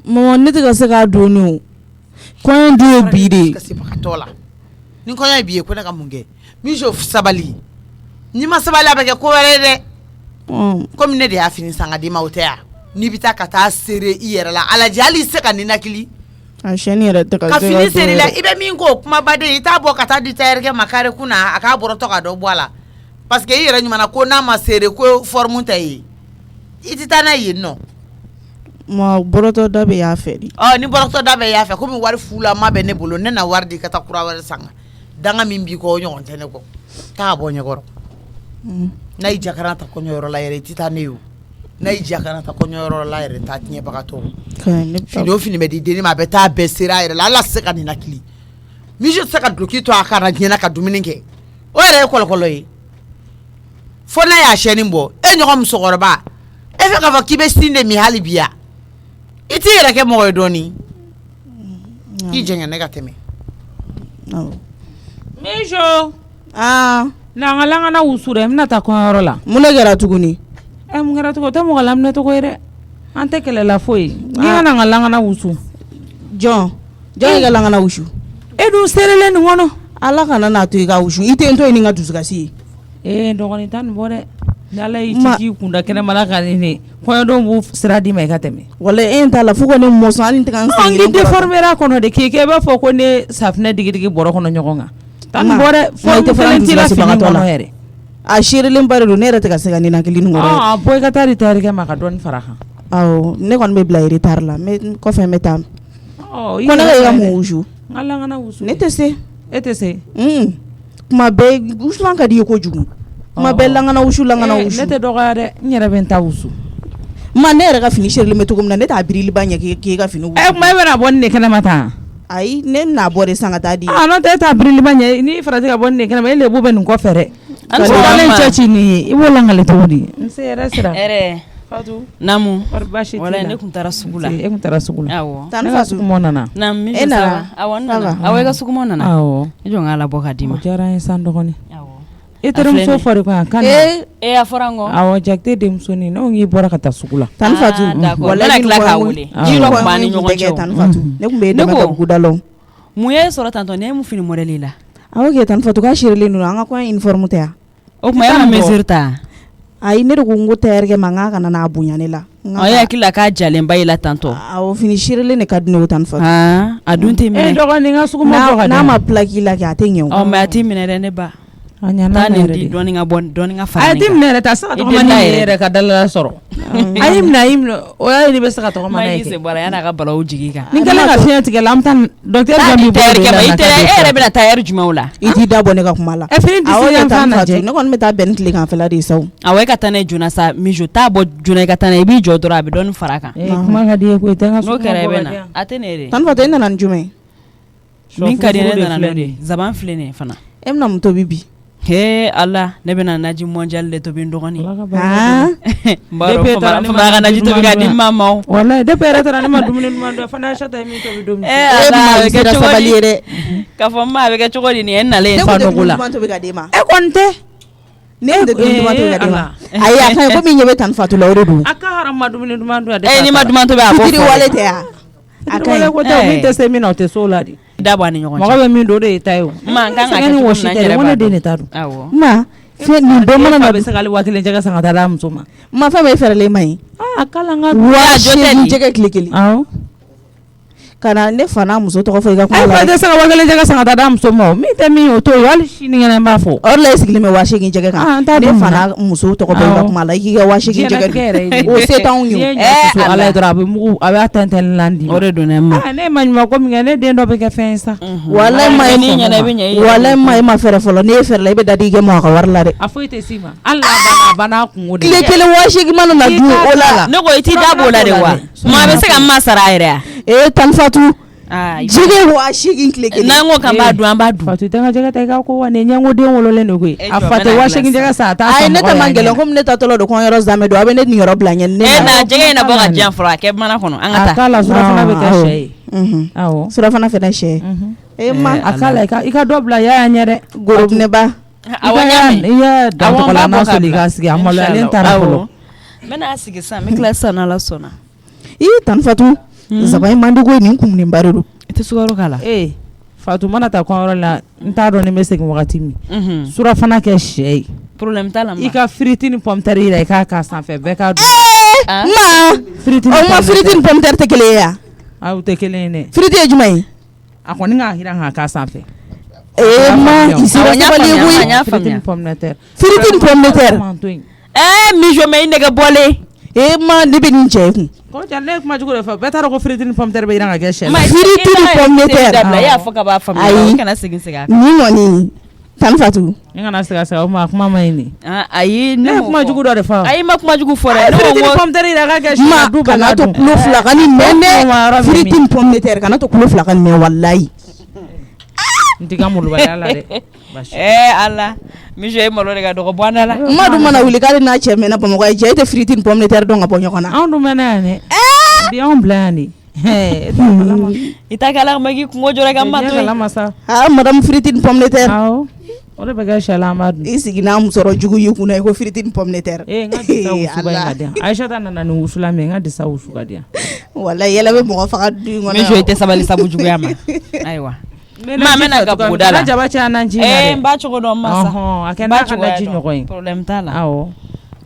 mama ne tɛ ka se k'a don o kɔɲɔ dun ye bi de ni kɔɲɔ ye bi ye ko ne ka mun kɛ Mijo sabali ni ma sabali a bɛ kɛ ko wɛrɛ ye dɛ komi ne de y'a fini san ka d'i ma o tɛ yan n'i bɛ taa ka taa sere i yɛrɛ la alaji hali se ka ninakili a chaîne yɛrɛ tɛ ka fini seri la i bɛ min ko kumabaden i t'a bɔ ka taa di tailleur kɛ ma kare kunna a k'a bɔrɔtɔ ka dɔ bɔ a la parce que i yɛrɛ ɲumanna ko n'a ma sere ko forme tɛ ye i tɛ taa n'a ye yen nɔ ma bɔrɔtɔ da bɛ y'a fɛ di ni bɔrɔtɔ da bɛ y'a fɛ komi wari fulama bɛ ne bolo ne na wari di ka taa kura wɛrɛ san danga min b'i kɔ o ɲɔgɔn tɛ ne kɔ taa bɔ ɲɛkɔrɔ n'a y'i jakara ta kɔɲɔyɔrɔ la yɛrɛ i tɛ taa ne ye o n'a y'i jakara ta kɔɲɔyɔrɔ la yɛrɛ taa tiɲɛbagatɔ fini o fini bɛ di denni ma a bɛ taa bɛɛ sera a yɛrɛ la ala se ka ninakili Mijo tɛ se ka duloki to a kana diɲɛna ka dumuni kɛ o yɛrɛ ye kɔlɔkɔlɔ ye fo n'a y'a chaîne bɔ e ɲɔgɔn musokɔrɔba e fɛ k'a fɔ k'i bɛ sin de min hali bi ya i t'i yɛrɛ kɛ mɔgɔ ye dɔɔni i jɛngɛ ne ka tɛmɛ Mijo n'an ka langana wusu dɛ n bɛna taa kɔɲɔyɔrɔ la mun de kɛra tuguni mun kɛra tuguni o tɛ mɔgɔ laminɛ tɔgɔ ye dɛ an tɛ kɛlɛla foyi n'i ka na n ka langana wusu jɔn i ka langana wusu e dun serelen nin kɔnɔ Ala kana n'a to i ka wusu i tɛ n to yen ni n ka dusukasi ye dɔgɔnin ta nin bɔ dɛ ni Ala y'i ci k'i kunda kɛnɛma la ka nin kɔɲɔdenw b'u sira d'i ma i ka tɛmɛ wala e t'a la fo ka ne mɔsɔn hali n tɛ ka n sen kelen kɔrɔ déformer a kɔnɔ de k'i kɛ i b'a fɔ ko ne safinɛ digidigi bɔrɔ kɔnɔ ɲɔgɔn kan tan bɔ dɛ forme kelen t'i la fini kɔnɔ yɛrɛ a serelen ba de don ne yɛrɛ tɛ ka se ka ninakili nin kɔrɔ bɔ i ka taa di tailleur kɛ ma ka dɔɔni fara kan awɔ ne kɔni bɛ bila retard la kɔfɛ n bɛ taa ko ne ka mun wusu n ka langana wusu ne tɛ se e tɛ se kuma bɛɛ wusulan ka di ye kojugu kuma bɛɛ langana wusu ne tɛ dɔgɔya dɛ n yɛrɛ bɛ n ta wusu ma ne yɛrɛ ka fini serilen bɛ cogo min na ne t'a biriliba ɲɛ k'e ka fini wusu kuma e bɛna bɔ nin de kɛnɛma tan ayi ne n'a bɔ de san ka taa di n'o tɛ e t'a biriliba ɲɛ n'i farati ka bɔ nin de kɛnɛma e lebu bɛ nin kɔfɛ dɛ ale cɛ ci nin ye i b'o langali cogo di n se yɛrɛ sira Fatou Namu baasi wala ne kun taara sugu la e kun taara sugu la awɔ ne ka sugumɔ nana e nana awɔ nana awɔ e ka sugumɔ nana awɔ e jɔ n ka labɔ ka di ma o diyara n ye san dɔgɔnin awɔ e terimuso fɔri kan kan e a fɔra n kɔ awɔ Jakite denmusonin ne ko k'i bɔra ka taa sugu la Tani Fatou wala ne tila k'a wele ji dɔ tun b'an ni ɲɔgɔn cɛ Tani Fatou ne kun bɛ dɛmɛ ka bugudalaw mun ye sɔrɔ tantɔ ne ye mun fini modèle la awɔ kɛ Tani Fatou k'a serilen don an ka kɔɲɔ uniforme tɛ yan o kuma e ma mesure ta ayi ne de ko n ko tailleur kɛ ma n k'a kana n'a bonya ne la e hakili la k'a jalenba ye la tantɔ awɔ fini serilen de ka di ne ye Tani Fatou a dun tɛ minɛ dɔgɔnin ka sugumɔ bɔ ka di n'a ma plaque la kɛ a tɛ ɲɛ o mais a t'i minɛ dɛ ne ba taa nin di dɔɔni ka bɔ dɔɔni ka fara nin kan. A ti minɛ yɛrɛ ta sa tɔgɔ ma ne yɛrɛ ka dalala sɔrɔ. Ayi minɛ o y'a ye ne bɛ se ka tɔgɔ ma ne kɛ. Mai se bɔra yana ka balawu jigi kan. Ni kɛlen ka fiɲɛ tigɛ la an bɛ taa docteur Jambi bɔ de la. I yɛrɛ bɛna taa heure jumɛnw la? I t'i da bɔ ne ka kuma la. Fini tɛ se yan fan lajɛ. Ne kɔni bɛ taa bɛn ni tileganfɛla de ye sa o. Awɔ e ka taa ne joona sa Mijo t'a bɔ joona i ka taa ne i b'i jɔ dɔrɔn a bɛ dɔɔni fara kan. Kuma ka di ye koyi tɛ n ka n'o kɛra i bɛ na a tɛ ne de. Tan Fatou e nana ni jumɛn? Min ka di ne nana n'o de zaban filɛ nin ye fana. E bɛna mun tobi bi? He Allah ne bɛna naji mondial de tobi n dɔgɔnin. Depuis fama ka naji tobi ka di mama. Wallahi depuis yɛrɛ taara ne ma dumuni duman dɔ fana Aïssata ye min tobi don min. Allah a bɛ kɛ cogo di? K'a fɔ ma a bɛ kɛ cogo di nin ye nalen fa nɔgɔ la. Ne ko tobi ka d'e ma. E kɔni tɛ. Ne tɛ dumuni duman tobi ka d'e ma. Ayi a kan ko min ɲɛ bɛ Tan Fatou la o de don. A ka haram ma dumuni duman dun. Ni ma duman tobi a b'o fɔ. Fitiri wale tɛ ya. A ka ɲi ko tɛ min tɛ se min na o tɛ so la de. Da bɔ a ni ɲɔgɔn cɛ. Mɔgɔ bɛ min don o de ye ta ye o. Ma n kan ka kɛ cogo min na n yɛrɛ b'a dɔn. Ne den de ta don. Awɔ. Ma nin don mana na bɛ se k'ale 1000 jɛgɛ san ka taa d'a muso ma. Ma fɛn bɛɛ fɛrɛlen ma ɲi. A kala n ka. Wa jɔtɛ jɛgɛ tile kelen. Awɔ. Kana ne fana muso tɔgɔ fɔ i ka kuma la. Ai fa tɛ se ka 1000 jɛgɛ san ka taa d'a muso ma. Min tɛ min o to ye hali sini ŋɛnɛ n b'a fɔ. O de la e sigilen bɛ 8000 jɛgɛ kan. Ne fana muso tɔgɔ fɔ i ka kuma la i k'i ka 8000 jɛgɛ dun. O se t'anw ye. Ala ye dɔrɔn a bɛ mugu a b'a tɛntɛn landi. O de don ne ma. Ne ma ɲuman ko min kɛ ne den dɔ bɛ kɛ fɛn ye sa. Walahi ma ni ɲɛna i bɛ ɲɛ. Walahi ma e ma fɛrɛ fɔlɔ ne ye fɛrɛ la i bɛ dadi kɛ mɔgɔ ka wari la dɛ. A foyi tɛ s'i ma. Hali n'a banna kungo de. Tile kelen 8000 mana na dun o la. Ne ko i t'i da b'o la de wa. Maa bɛ se ka ma sara a yɛrɛ ya. Tan Fatou. Jɛgɛ 8000 tile kelen. N'an ko k'an b'a dun an b'a dun. Fatou tɛ n ka jɛgɛ ta i ka ko wa nin ɲɛngo den wololen de koyi. A fa tɛ 8000 jɛgɛ san a t'a sɔn. Ayi ne ta man gɛlɛn komi ne ta tɔlɔ don kɔɲɔyɔrɔ zamɛ don a bɛ ne ninyɔrɔ bila ɲɛ. Na jɛgɛ in na bɔ ka diyan fɔlɔ a kɛ mana kɔnɔ an ka taa. A k'a la surafana bɛ kɛ sɛ ye. Awɔ. Surafana fɛnɛ sɛ. Ma a k'a la i ka dɔ bila Yaya ɲɛ dɛ. Gorobinɛba. Awɔ ɲamɛ. I y'a dan tɔgɔ la n'a sɔrɔ i ka sigi a maloyalen taara fɔlɔ. N bɛna sigi sisan n bɛ tila sisan n'Ala sɔnna. Tan Fatou. Zaban man di ko nin kumunen ba de don. I tɛ sukaro k'a la. Fatou mana taa kɔɲɔyɔrɔ la n t'a dɔn ni bɛ segin wagati min. Surafana kɛ sɛ ye. Problème t'a la ma. I ka firiti ni pomme de terre yira i k'a k'a sanfɛ bɛɛ k'a dun. Ma firiti ni pomme de terre tɛ kelen ye ya. Aw tɛ kelen ye dɛ. Firiti ye jumɛn ye? A kɔni k'a jira k'a sanfɛ. Ma i sera sabali ye koyi. Firiti ni pomme de terre. Firiti ni pomme de terre. Mijo mɛ i nɛgɛ bɔlen. Ma ne bɛ nin cɛ kun. Ko ne kuma jugu de fɔ bɛɛ taara ko firiti ni pomme de terre bɛ jiran ka kɛ sɛ. Firiti ni pomme de terre. I y'a fɔ ka b'a faamuya. Ayi kana segin segin a kan. Nin kɔni Tan Fatou. N kana segin o ma kuma ma ɲi nin. Ayi ne kuma jugu dɔ de fɔ. Ayi ma kuma jugu fɔ dɛ. Firiti ni pomme de terre yira ka kɛ sɛ. Ma kana to kulo fila ka ni mɛn. Firiti ni pomme de terre kana to kulo fila ka ni mɛn walayi. N tɛ ka molobaliya la dɛ. Allah Mijo ye malo de ka dɔgɔ bɔ an da la. Ma dun mana wuli k'ale n'a cɛ mɛnna Bamakɔ ye cɛ e tɛ firiti ni pomme de terre dɔn ka bɔ ɲɔgɔn na. Anw dun mɛnna yan dɛ. Bi anw bila yan de. I t'a kɛ Ala kama k'i kungo jɔra i ka ma to yen. Madame firiti ni pomme de terre. Awɔ o de bɛ kɛ sɛ la an b'a dun. I sigi n'a musɔrɔ jugu y'i kunna i ko firiti ni pomme de terre. N ka disa wusu ka di yan. Aïssata nana nin wusula min n ka disa wusu ka di yan. Walayi yɛlɛ bɛ mɔgɔ faga du in kɔnɔ. Mijo i tɛ sabali sabu juguya ma. Ayiwa. Ma mɛna ka buguda la. Jaba cɛ an ji na dɛ. N b'a cogo dɔn masa. A kɛ n'a ka ji ɲɔgɔn ye. Problème t'a la. Awɔ.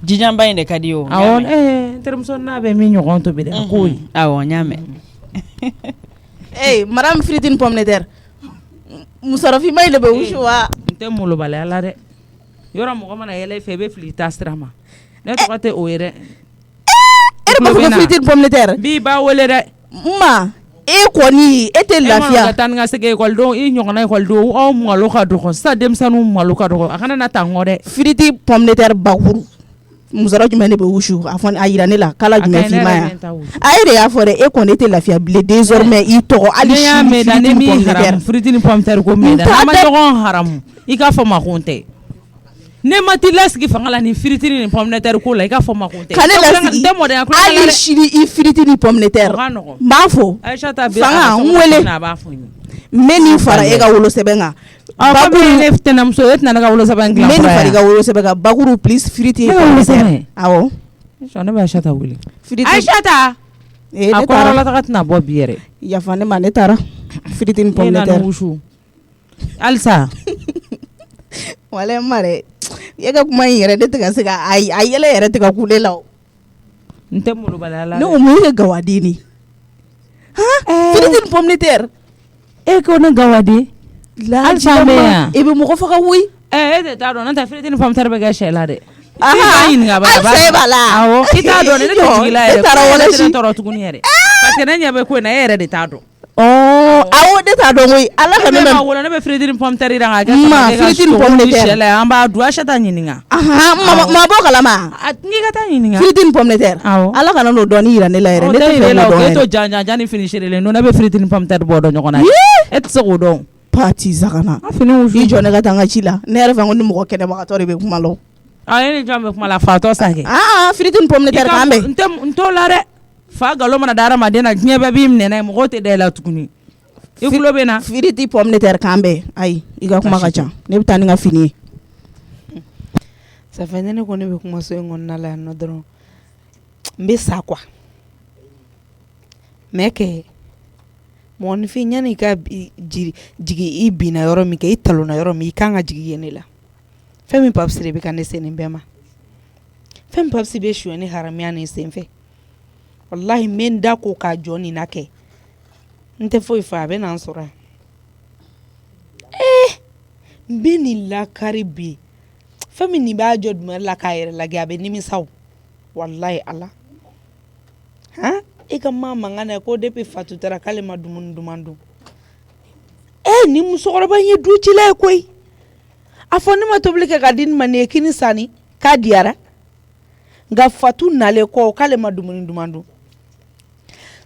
Jijanba in de ka di o. Awɔ n terimuso n'a bɛ min ɲɔgɔn tobi dɛ. A k'o ye. Awɔ n y'a mɛn. Madame firiti ni pomme de terre. Musɔrɔfinma in de bɛ wusu wa. N tɛ molobaliya la dɛ. Yɔrɔ mɔgɔ mana yɛlɛ i fɛ i bɛ fili i taa sira ma. Ne tɔgɔ tɛ o ye dɛ. E de b'a fɔ ko firiti ni pomme de terre. Bi b'a wele dɛ. Ma e kɔni e tɛ lafiya. E ma ka taa ni ka segin ekɔlidenw i ɲɔgɔnna ekɔlidenw aw malo ka dɔgɔ sisan denmisɛnninw malo ka dɔgɔ a kana na taa ŋɔ dɛ. Firiti pomme de terre bakuru musɔrɔ jumɛn de bɛ wusu a fɔ a yira ne la kala jumɛn finma yan a ye de y'a fɔ dɛ e kɔni e tɛ lafiya bilen désormais i tɔgɔ hali sini firiti ni pomme de terre ko mɛn n'a ma ɲɔgɔn haramu i k'a fɔ ma ko n tɛ. Ne ma t'i lasigi fanga la ni firiti ni pomme de terre ko la i k'a fɔ ma ko n tɛ. Ka ne lasigi hali sini i firiti ni pomme de terre n b'a fɔ fanga n wele n bɛ nin fara e ka wolosɛbɛn kan. Bakuru ne tɛnɛmuso e tɛna ne ka wolosɛbɛn dilan fɔlɔ yan. Ne nin fara i ka wolosɛbɛn kan bakuru plus firiti. Ne ka wolosɛbɛn. Awɔ. Ne bɛ Aïssata wele. Aïssata. A ko yɔrɔlataga tɛna bɔ bi yɛrɛ. Yafa ne ma ne taara firiti ni pomme de terre. E na ni wusu. Halisa. Walayi ma dɛ. E ka kuma in yɛrɛ ne tɛ ka se ka a yɛlɛ yɛrɛ tɛ ka ku ne la o. N tɛ molobaliya la dɛ. Ne ko mun ye gawaden ye. Firiti ni pomme de terre. E ko ne gawaden. Halisa mɛ yan. E bɛ mɔgɔ faga koyi. de t'a dɔn n'o tɛ filetini pomme de terre bɛ kɛ sɛ la dɛ. Alisa b'a la. Awɔ i t'a dɔn ne tɛ jigi la yɛrɛ. Ne tɔɔrɔ tuguni yɛrɛ. Parce que ne ɲɛ bɛ ko in na e yɛrɛ de t'a dɔn. Awɔ ne t'a dɔn koyi ala ka ne ma wolo ne bɛ filetini pomme de terre jira k'a kɛ filetini pomme de terre an b'a dun Achata ɲininka. Ma bɔ kalama. N'i ka taa ɲininka. Filetini pomme de terre. Ala kana n'o dɔnni yira ne la yɛrɛ. Ne tɛ fɛ k'o dɔn. E to jan ni fini serelen don ne bɛ filetini pomme de terre bɔ dɔn ɲɔgɔn na. E tɛ se k'o dɔn. Pati sagana. I jɔ ne ka taa n ka ci la ne yɛrɛ fɛ ko ni mɔgɔ kɛnɛbagatɔ de bɛ kuma la. E ni jɔn bɛ kuma la fatɔ sanke. Filetini pomme de terre k'an bɛn. N t'o la dɛ. Fa nkalon mana da hadamaden na diɲɛ bɛɛ b'i minɛ n'a ye mɔgɔw tɛ da i la tuguni. I tulo bɛ na. Filetini pomme de terre k'an bɛn ayi i ka kuma ka ca ne bɛ taa ni ka fini ye. Ça fait ne ko ne bɛ kuma so in kɔnɔna la yan nɔ dɔrɔn n bɛ sa quoi mais kɛ mɔgɔninfin yanni i ka jigi i binna yɔrɔ min kɛ i talonna yɔrɔ min i kan ka jigi yen ne la fɛn min Papsi de bɛ ka ne se nin bɛɛ ma fɛn min Papsi bɛ suyɛn ni haramiya nin senfɛ wallahi n bɛ n da ko k'a jɔ nin na kɛ n tɛ foyi fɔ a bɛ na n sɔrɔ yan n bɛ nin lakari bi fɛn min nin b'a jɔ dumuni la k'a yɛrɛ lajɛ a bɛ nimisa o wallahi ala i ka maa mankan na ko depuis Fatu taara k'ale ma dumuni duman dun ni musokɔrɔba in ye du cila ye koyi a fɔ ne ma tobili kɛ ka di nin ma nin ye kini sanni k'a diyara nka Fatu nalen kɔ k'ale ma dumuni duman dun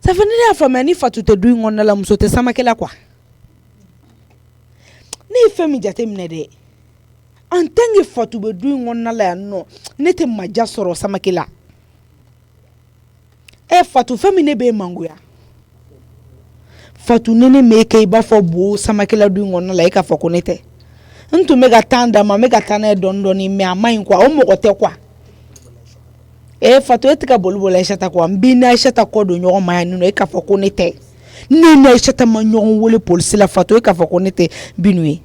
ça fait ne y'a faamuya ni Fatu tɛ du in kɔnɔna la muso tɛ samake la quoi ne ye fɛn min jate minɛ dɛ en tant que Fatu bɛ du in kɔnɔna la yan nɔ ne tɛ maja sɔrɔ samake la Fatu fɛn min ne bɛ mangoya Fatu ne m'e kɛ i b'a fɔ bo samake la du in kɔnɔna la e k'a fɔ ko ne tɛ n tun bɛ ka temps d'a ma n bɛ ka taa n'a ye dɔɔni dɔɔni mais a man ɲi quoi o mɔgɔ tɛ quoi Fatu e tɛ ka boli boli Achata quoi n b'i ni Achata kɔ don ɲɔgɔn ma yan nɔ e k'a fɔ ko ne tɛ ne ni Achata ma ɲɔgɔn wele polisi la Fatu e k'a fɔ ko ne tɛ Binu ye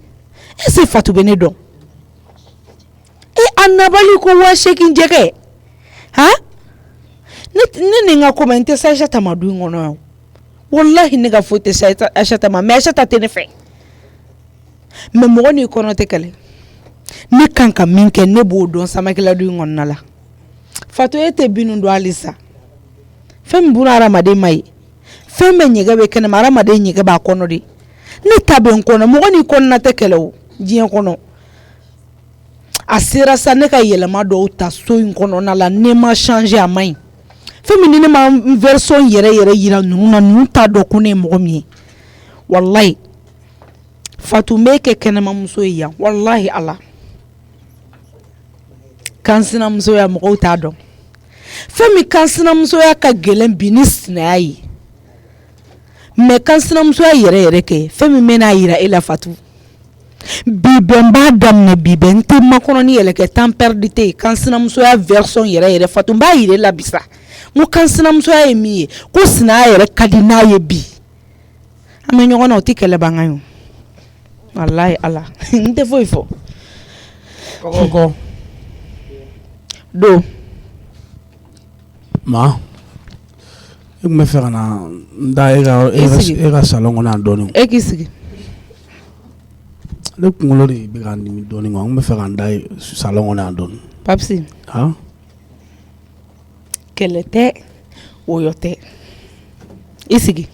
est-ce que Fatu bɛ ne dɔn a nabali ko 8,000 jɛgɛ ne ni n ka ko ma n tɛ se Achata ma du in kɔnɔ yan wallahi ne ka foyi tɛ se Achata ma mais Achata tɛ ne fɛ mais mɔgɔ n'i kɔnɔ tɛ kɛlɛ ne kan ka min kɛ ne b'o dɔn samakela du in kɔnɔna la Fatu e tɛ Binu dɔn halisa fɛn min buna hadamaden ma ye fɛn bɛɛ ɲɛgɛ bɛ kɛnɛma hadamaden ɲɛgɛ b'a kɔnɔ de ne ta bɛ n kɔnɔ mɔgɔ n'i kɔnɔna tɛ kɛlɛ o diɲɛ kɔnɔ a sera sa ne ka yɛlɛma dɔw ta so in kɔnɔna la ne ma changer a man ɲi fɛn min ni ne ma version yɛrɛ yira ninnu na ninnu t'a dɔn ko ne ye mɔgɔ min ye wallahi Fatu m'e kɛ kɛnɛmamuso ye yan wallahi ala kansinamusoya mɔgɔw t'a dɔn fɛn min kansinamusoya ka gɛlɛn bi ni sinaya ye mais kansinamusoya yɛrɛ yɛrɛ kɛ fɛn min bɛ n'a yira e la Fatu bi bɛn b'a daminɛ bi bɛn n tɛ makɔnɔni yɛlɛ kɛ temps perdu tɛ kansinamusoya version yɛrɛ yɛrɛ Fatu n b'a yira e la bisa n ko kansinamusoya ye min ye ko sinaya yɛrɛ ka di n'a ye bi an bɛ ɲɔgɔn na o tɛ kɛlɛ bangan ye wallahi ala n tɛ foyi fɔ kɔkɔ do ma e tun bɛ fɛ ka na n da e ka salon kɔnɔ yan dɔɔni e k'i sigi ne kunkolo de bɛ ka dimi dɔɔni quoi n bɛ fɛ ka n da salon kɔnɔ yan dɔɔni Papsi kɛlɛ tɛ woyɔ tɛ i sigi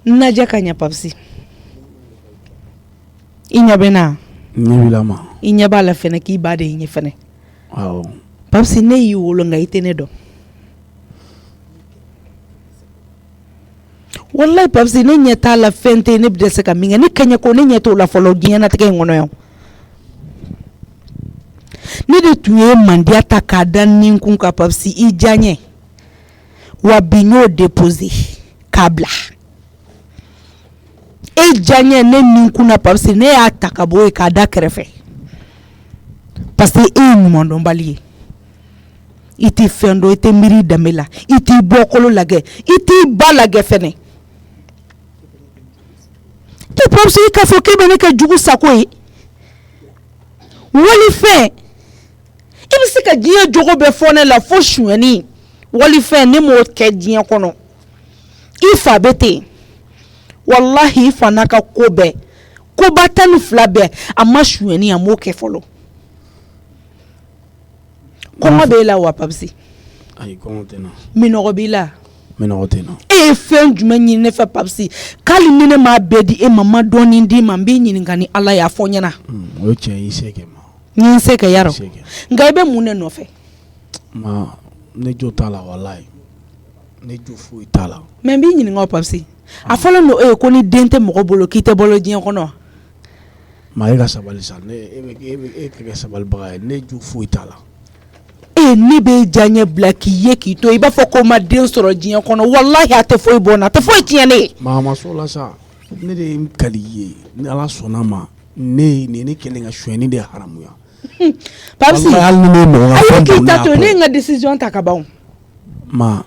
najɛ ka ɲɛ Papsi i ɲɛ bɛ na i ɲɛ b'a la fɛnɛ k'i ba de ye ɲɛ fɛnɛ Papsi ne y'i wolo nka i tɛ ne dɔn wallahi Papsi ne ɲɛ t'a la fɛn tɛ ne bɛ dɛsɛ ka min kɛ ne kɛɲɛ ko ne ɲɛ t'o la fɔlɔ diɲɛnatigɛ in kɔnɔ yan ne de tun ye mandiya ta k'a da nin kun ka Papsi i diya n ye wa bi n y'o déposé k'a bila e diya n ye ne nin kun na Papsi ne y'a ta ka bɔ yen k'a da kɛrɛfɛ parce que e ye ɲumandɔnbali ye i t'i fɛn dɔn i tɛ miiri danbe la i t'i bɔkolo lajɛ i t'i ba lajɛ fɛnɛ e Papsi i k'a fɔ k'e bɛ ne kɛ jugu sago ye walifɛn i bɛ se ka diɲɛ jogo bɛɛ fɔ ne la fo suyɛnni walifɛn ne m'o kɛ diɲɛ kɔnɔ i fa bɛ ten wallahi i fa n'a ka ko bɛɛ ko ba tan ni fila bɛɛ a ma suyɛni a m'o kɛ fɔlɔ kɔngɔ b'e la wa Papsi ayi kɔngɔ tɛ na minɔgɔ b'i la minɔgɔ tɛ na e ye fɛn jumɛn ɲini ne fɛ Papsi k'ali ni ne m'a bɛɛ di e ma ma dɔɔni d'i ma n b'i ɲininka ni Ala y'a fɔ ɲɛna o cɛ y'i se kɛ ma n ye se kɛ yarɔ nka i bɛ mun ne nɔfɛ ma ne jo t'a la walayi ne jo foyi t'a la mais n b'i ɲininka o Papsi a fɔlen don e ye ko ni den tɛ mɔgɔ bolo k'i tɛ balo diɲɛ kɔnɔ ma e ka sabali sa e ka kɛ sabalibaga ye ne jo foyi t'a la ne bɛ diyaɲɛ bila k'i ye k'i to i b'a fɔ ko ma den sɔrɔ diɲɛ kɔnɔ walahi a tɛ foyi bɔ n na a tɛ foyi tiɲɛ ne ye ma so la sa ne de ye n kali ye ni Ala sɔnna ma ne kɛlen ka suyɛni de haramuya Papsi ayi k'i ta to ne ye n ka décision ta ka ban ma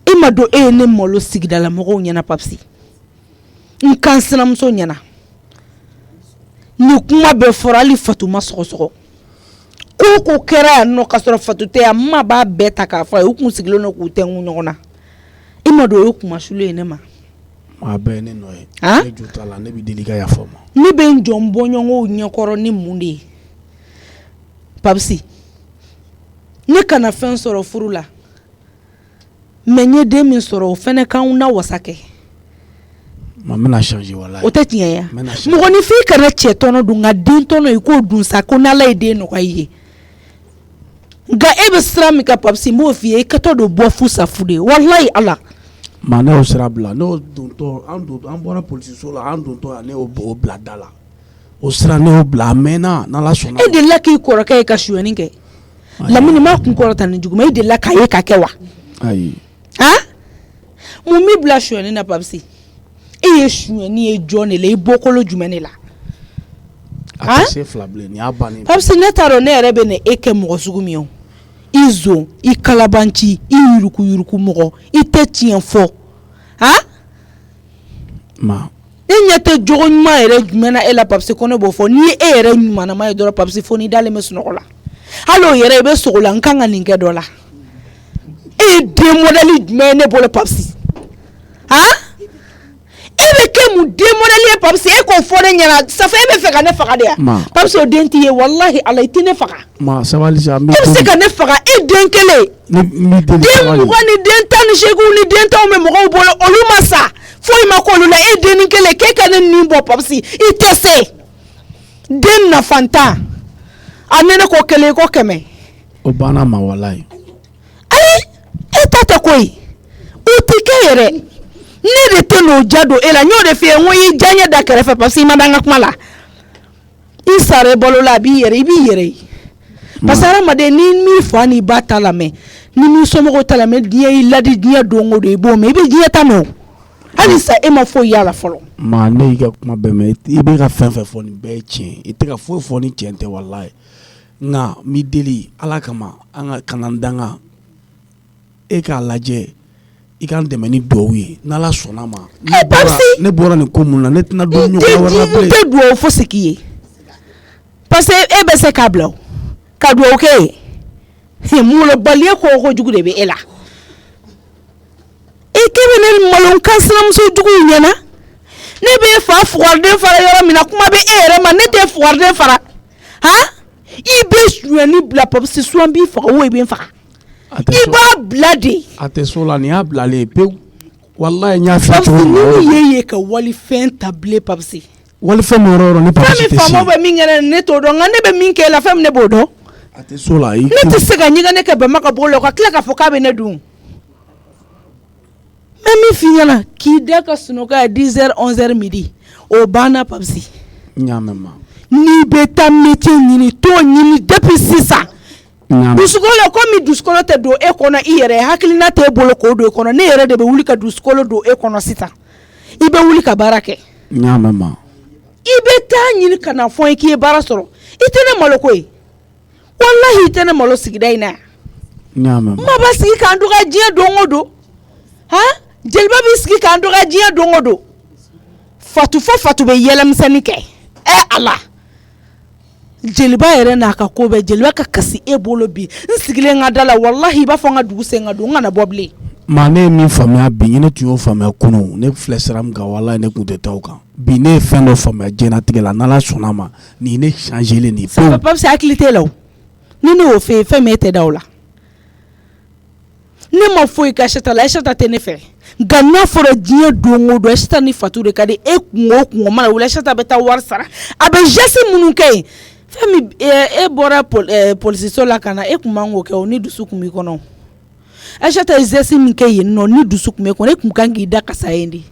i ma don e ye ne malo sigidala mɔgɔw ɲɛna Papsi n kan sinamuso ɲɛna ni kuma bɛɛ fɔra hali Fatu ma sɔgɔsɔgɔ ko kɛra yan nɔ ka sɔrɔ Fatu tɛ yan ma b'a bɛɛ ta k'a fɔ a ye u kun sigilen don k'u tɛngu ɲɔgɔn na i ma don o ye kuma sulu ye ne ma a bɛɛ ye ne nɔ ye ne jo t'a la ne bɛ deli ka yafa ma ne bɛ n jɔ n bɔɲɔgɔnw ɲɛkɔrɔ ni mun de ye Papsi ne kana fɛn sɔrɔ furu la mais n ye den min sɔrɔ o fɛnɛ k'anw na wasa kɛ ma n bɛna changer walayi o tɛ tiɲɛ ye mɔgɔninfin kana cɛ tɔnɔ dun nka den tɔnɔ i k'o dun sa ko n'Ala ye den nɔgɔya i ye nka e bɛ sira min kan Papsi n b'o f'i ye i kɛtɔ don bɔ fu sa fu de ye walayi Ala ma ne y'o sira bila ne y'o dontɔ an bɔra polisiso la an dontɔ yan ne y'o bila da la o sira ne y'o bila a mɛnna n'Ala sɔnna e delila k'i kɔrɔkɛ ye ka suyɛni kɛ Lamini m'a kun kɔrɔta ni juguman e delila k'a ye ka kɛ wa ayi mun b'i bila suyɛni na Papsi e ye suyɛni ye jɔn de la i bɔkolo jumɛn de la a tɛ se fila bilen nin y'a bannen Papsi ne t'a dɔn ne yɛrɛ bɛ na e kɛ mɔgɔ sugu min ye i zon i kalabanci i yuruku mɔgɔ i tɛ tiɲɛ fɔ ma e ɲɛ tɛ jogo ɲuman yɛrɛ jumɛn na e la Papsi ko ne b'o fɔ n'i ye e yɛrɛ ɲumanama ye dɔrɔn Papsi fo n'i dalen bɛ sunɔgɔ la hali o yɛrɛ i bɛ sogo la n kan ka nin kɛ dɔ la e ye den modèle jumɛn ye ne bolo Papsi e bɛ kɛ mun den modèle ye Papsi e k'o fɔ ne ɲɛna ça fait e bɛ fɛ ka ne faga de wa Papsi o den t'i ye walahi Ala i tɛ ne faga ma sabali sa e bɛ se ka ne faga e den kelen den 20 ni den 18 ni den 10 bɛ mɔgɔw bolo olu ma sa foyi ma k'olu la e den kelen k'e ka ne nin bɔ Papsi i tɛ se den nafanta a ne ko kelen ko kɛmɛ o banna ma walayi ayi e ta tɛ ko ye o tɛ kɛ yɛrɛ ne de tɛ n'o ja don e la n y'o de f'i ye n ko i diyaɲɛ da kɛrɛfɛ Papsi i ma da n ka kuma la i sara i balo la a b'i yɛrɛ ye parce que hadamaden ni min fa n'i ba ta lamɛn ni min somɔgɔw ta lamɛn diɲɛ y'i ladi diɲɛ don o don i b'o mɛn i bɛ diɲɛ ta mɛn o hali sa e ma foyi y'a la fɔlɔ ma ne y'i ka kuma bɛɛ mɛn i bɛ ka fɛn fɔ nin bɛɛ ye tiɲɛ i tɛ ka foyi fɔ ni tiɲɛ tɛ walayi nka n b'i deli Ala kama an ka kana danga e k'a lajɛ i ka dɛmɛ ni duwawu ye n'Ala sɔnna ma ne bɔra nin ko mun na ne tɛna don ɲɔgɔn wɛrɛ la bilen n tɛ duwawu fosi k'i ye parce que e bɛ se k'a bila o ka duwawu kɛ ye molobaliya kojugu de bɛ e la e k'e bɛ ne malo kan sinamuso jugu ɲɛna ne bɛ fa fugariden fara yɔrɔ min na kuma bɛ e yɛrɛ ma ne tɛ fugariden fara i bɛ suyɛni bila Papsi suwan b'i faga o i bɛ n faga i b'a bila de a tɛ so la nin y'a bilalen pewu walayi n y'a f'i cogo min na ne ye ka walifɛn ta bilen Papsi walifɛn min yɔrɔ ni Papsi tɛ se fɛn min faamaw bɛ min kɛ ne t'o dɔn nka ne bɛ min kɛ e la fɛn min ne b'o dɔn a tɛ so la ne tɛ se ka ɲɛgɛn ne kɛ bɛnba ka bolo la ka tila k'a fɔ k'a bɛ ne dun mɛ min f'i ɲɛna k'i da ka sunɔgɔ 10h 11h midi o banna Papsi n y'a mɛn ma n'i bɛ taa métier ɲini t'o ɲini depuis sisan dusukolo komi dusukolo tɛ don e kɔnɔ i yɛrɛ hakilina t'e bolo k'o don e kɔnɔ ne yɛrɛ de bɛ wuli ka dusukolo don e kɔnɔ sisan i bɛ wuli ka baara kɛ n y'a mɛn ma i bɛ taa ɲini ka na fɔ k'i ye baara sɔrɔ i tɛ ne malo koyi walahi i tɛ ne malo sigida in na n y'a mɛn ma b'a sigi k'an dɔgɔya diɲɛ don o don jeliba b'i sigi k'an dɔgɔya diɲɛ don o don Fatu fo Fatu bɛ yɛlɛmisɛnnin kɛ Ala jeliba yɛrɛ n'a ka ko bɛɛ jeliba ka kasi e bolo bi n sigilen n ka da la walahi i b'a fɔ n ka dugu sen ka don n kana bɔ bilen maa ne ye min faamuya bi ne tun y'o faamuya kunun ne filɛ sira min kan walahi ne tun tɛ taa o kan bi ne ye fɛn dɔ faamuya diɲɛlatigɛ la n'Ala sɔnn'a ma nin ne changelen nin pewu. Papa bɛ se hakili t'e la o ni ne y'o fɛ yen fɛn min e tɛ da o la ne ma foyi ka Aisata la Aisata tɛ ne fɛ nka n'a fɔra diɲɛ don o don Aisata ni Fatu de ka di e kungo o kungo mana wuli Aisata bɛ taa wari sara a bɛ geste minnu kɛ yen fɛn min e bɔra polisiso la ka na e kun man k'o kɛ o ni dusu kun b'i kɔnɔ Aisata ye geste min kɛ yen nɔ ni dusu kun b'i kɔnɔ e kun kan k'i da kasa yen de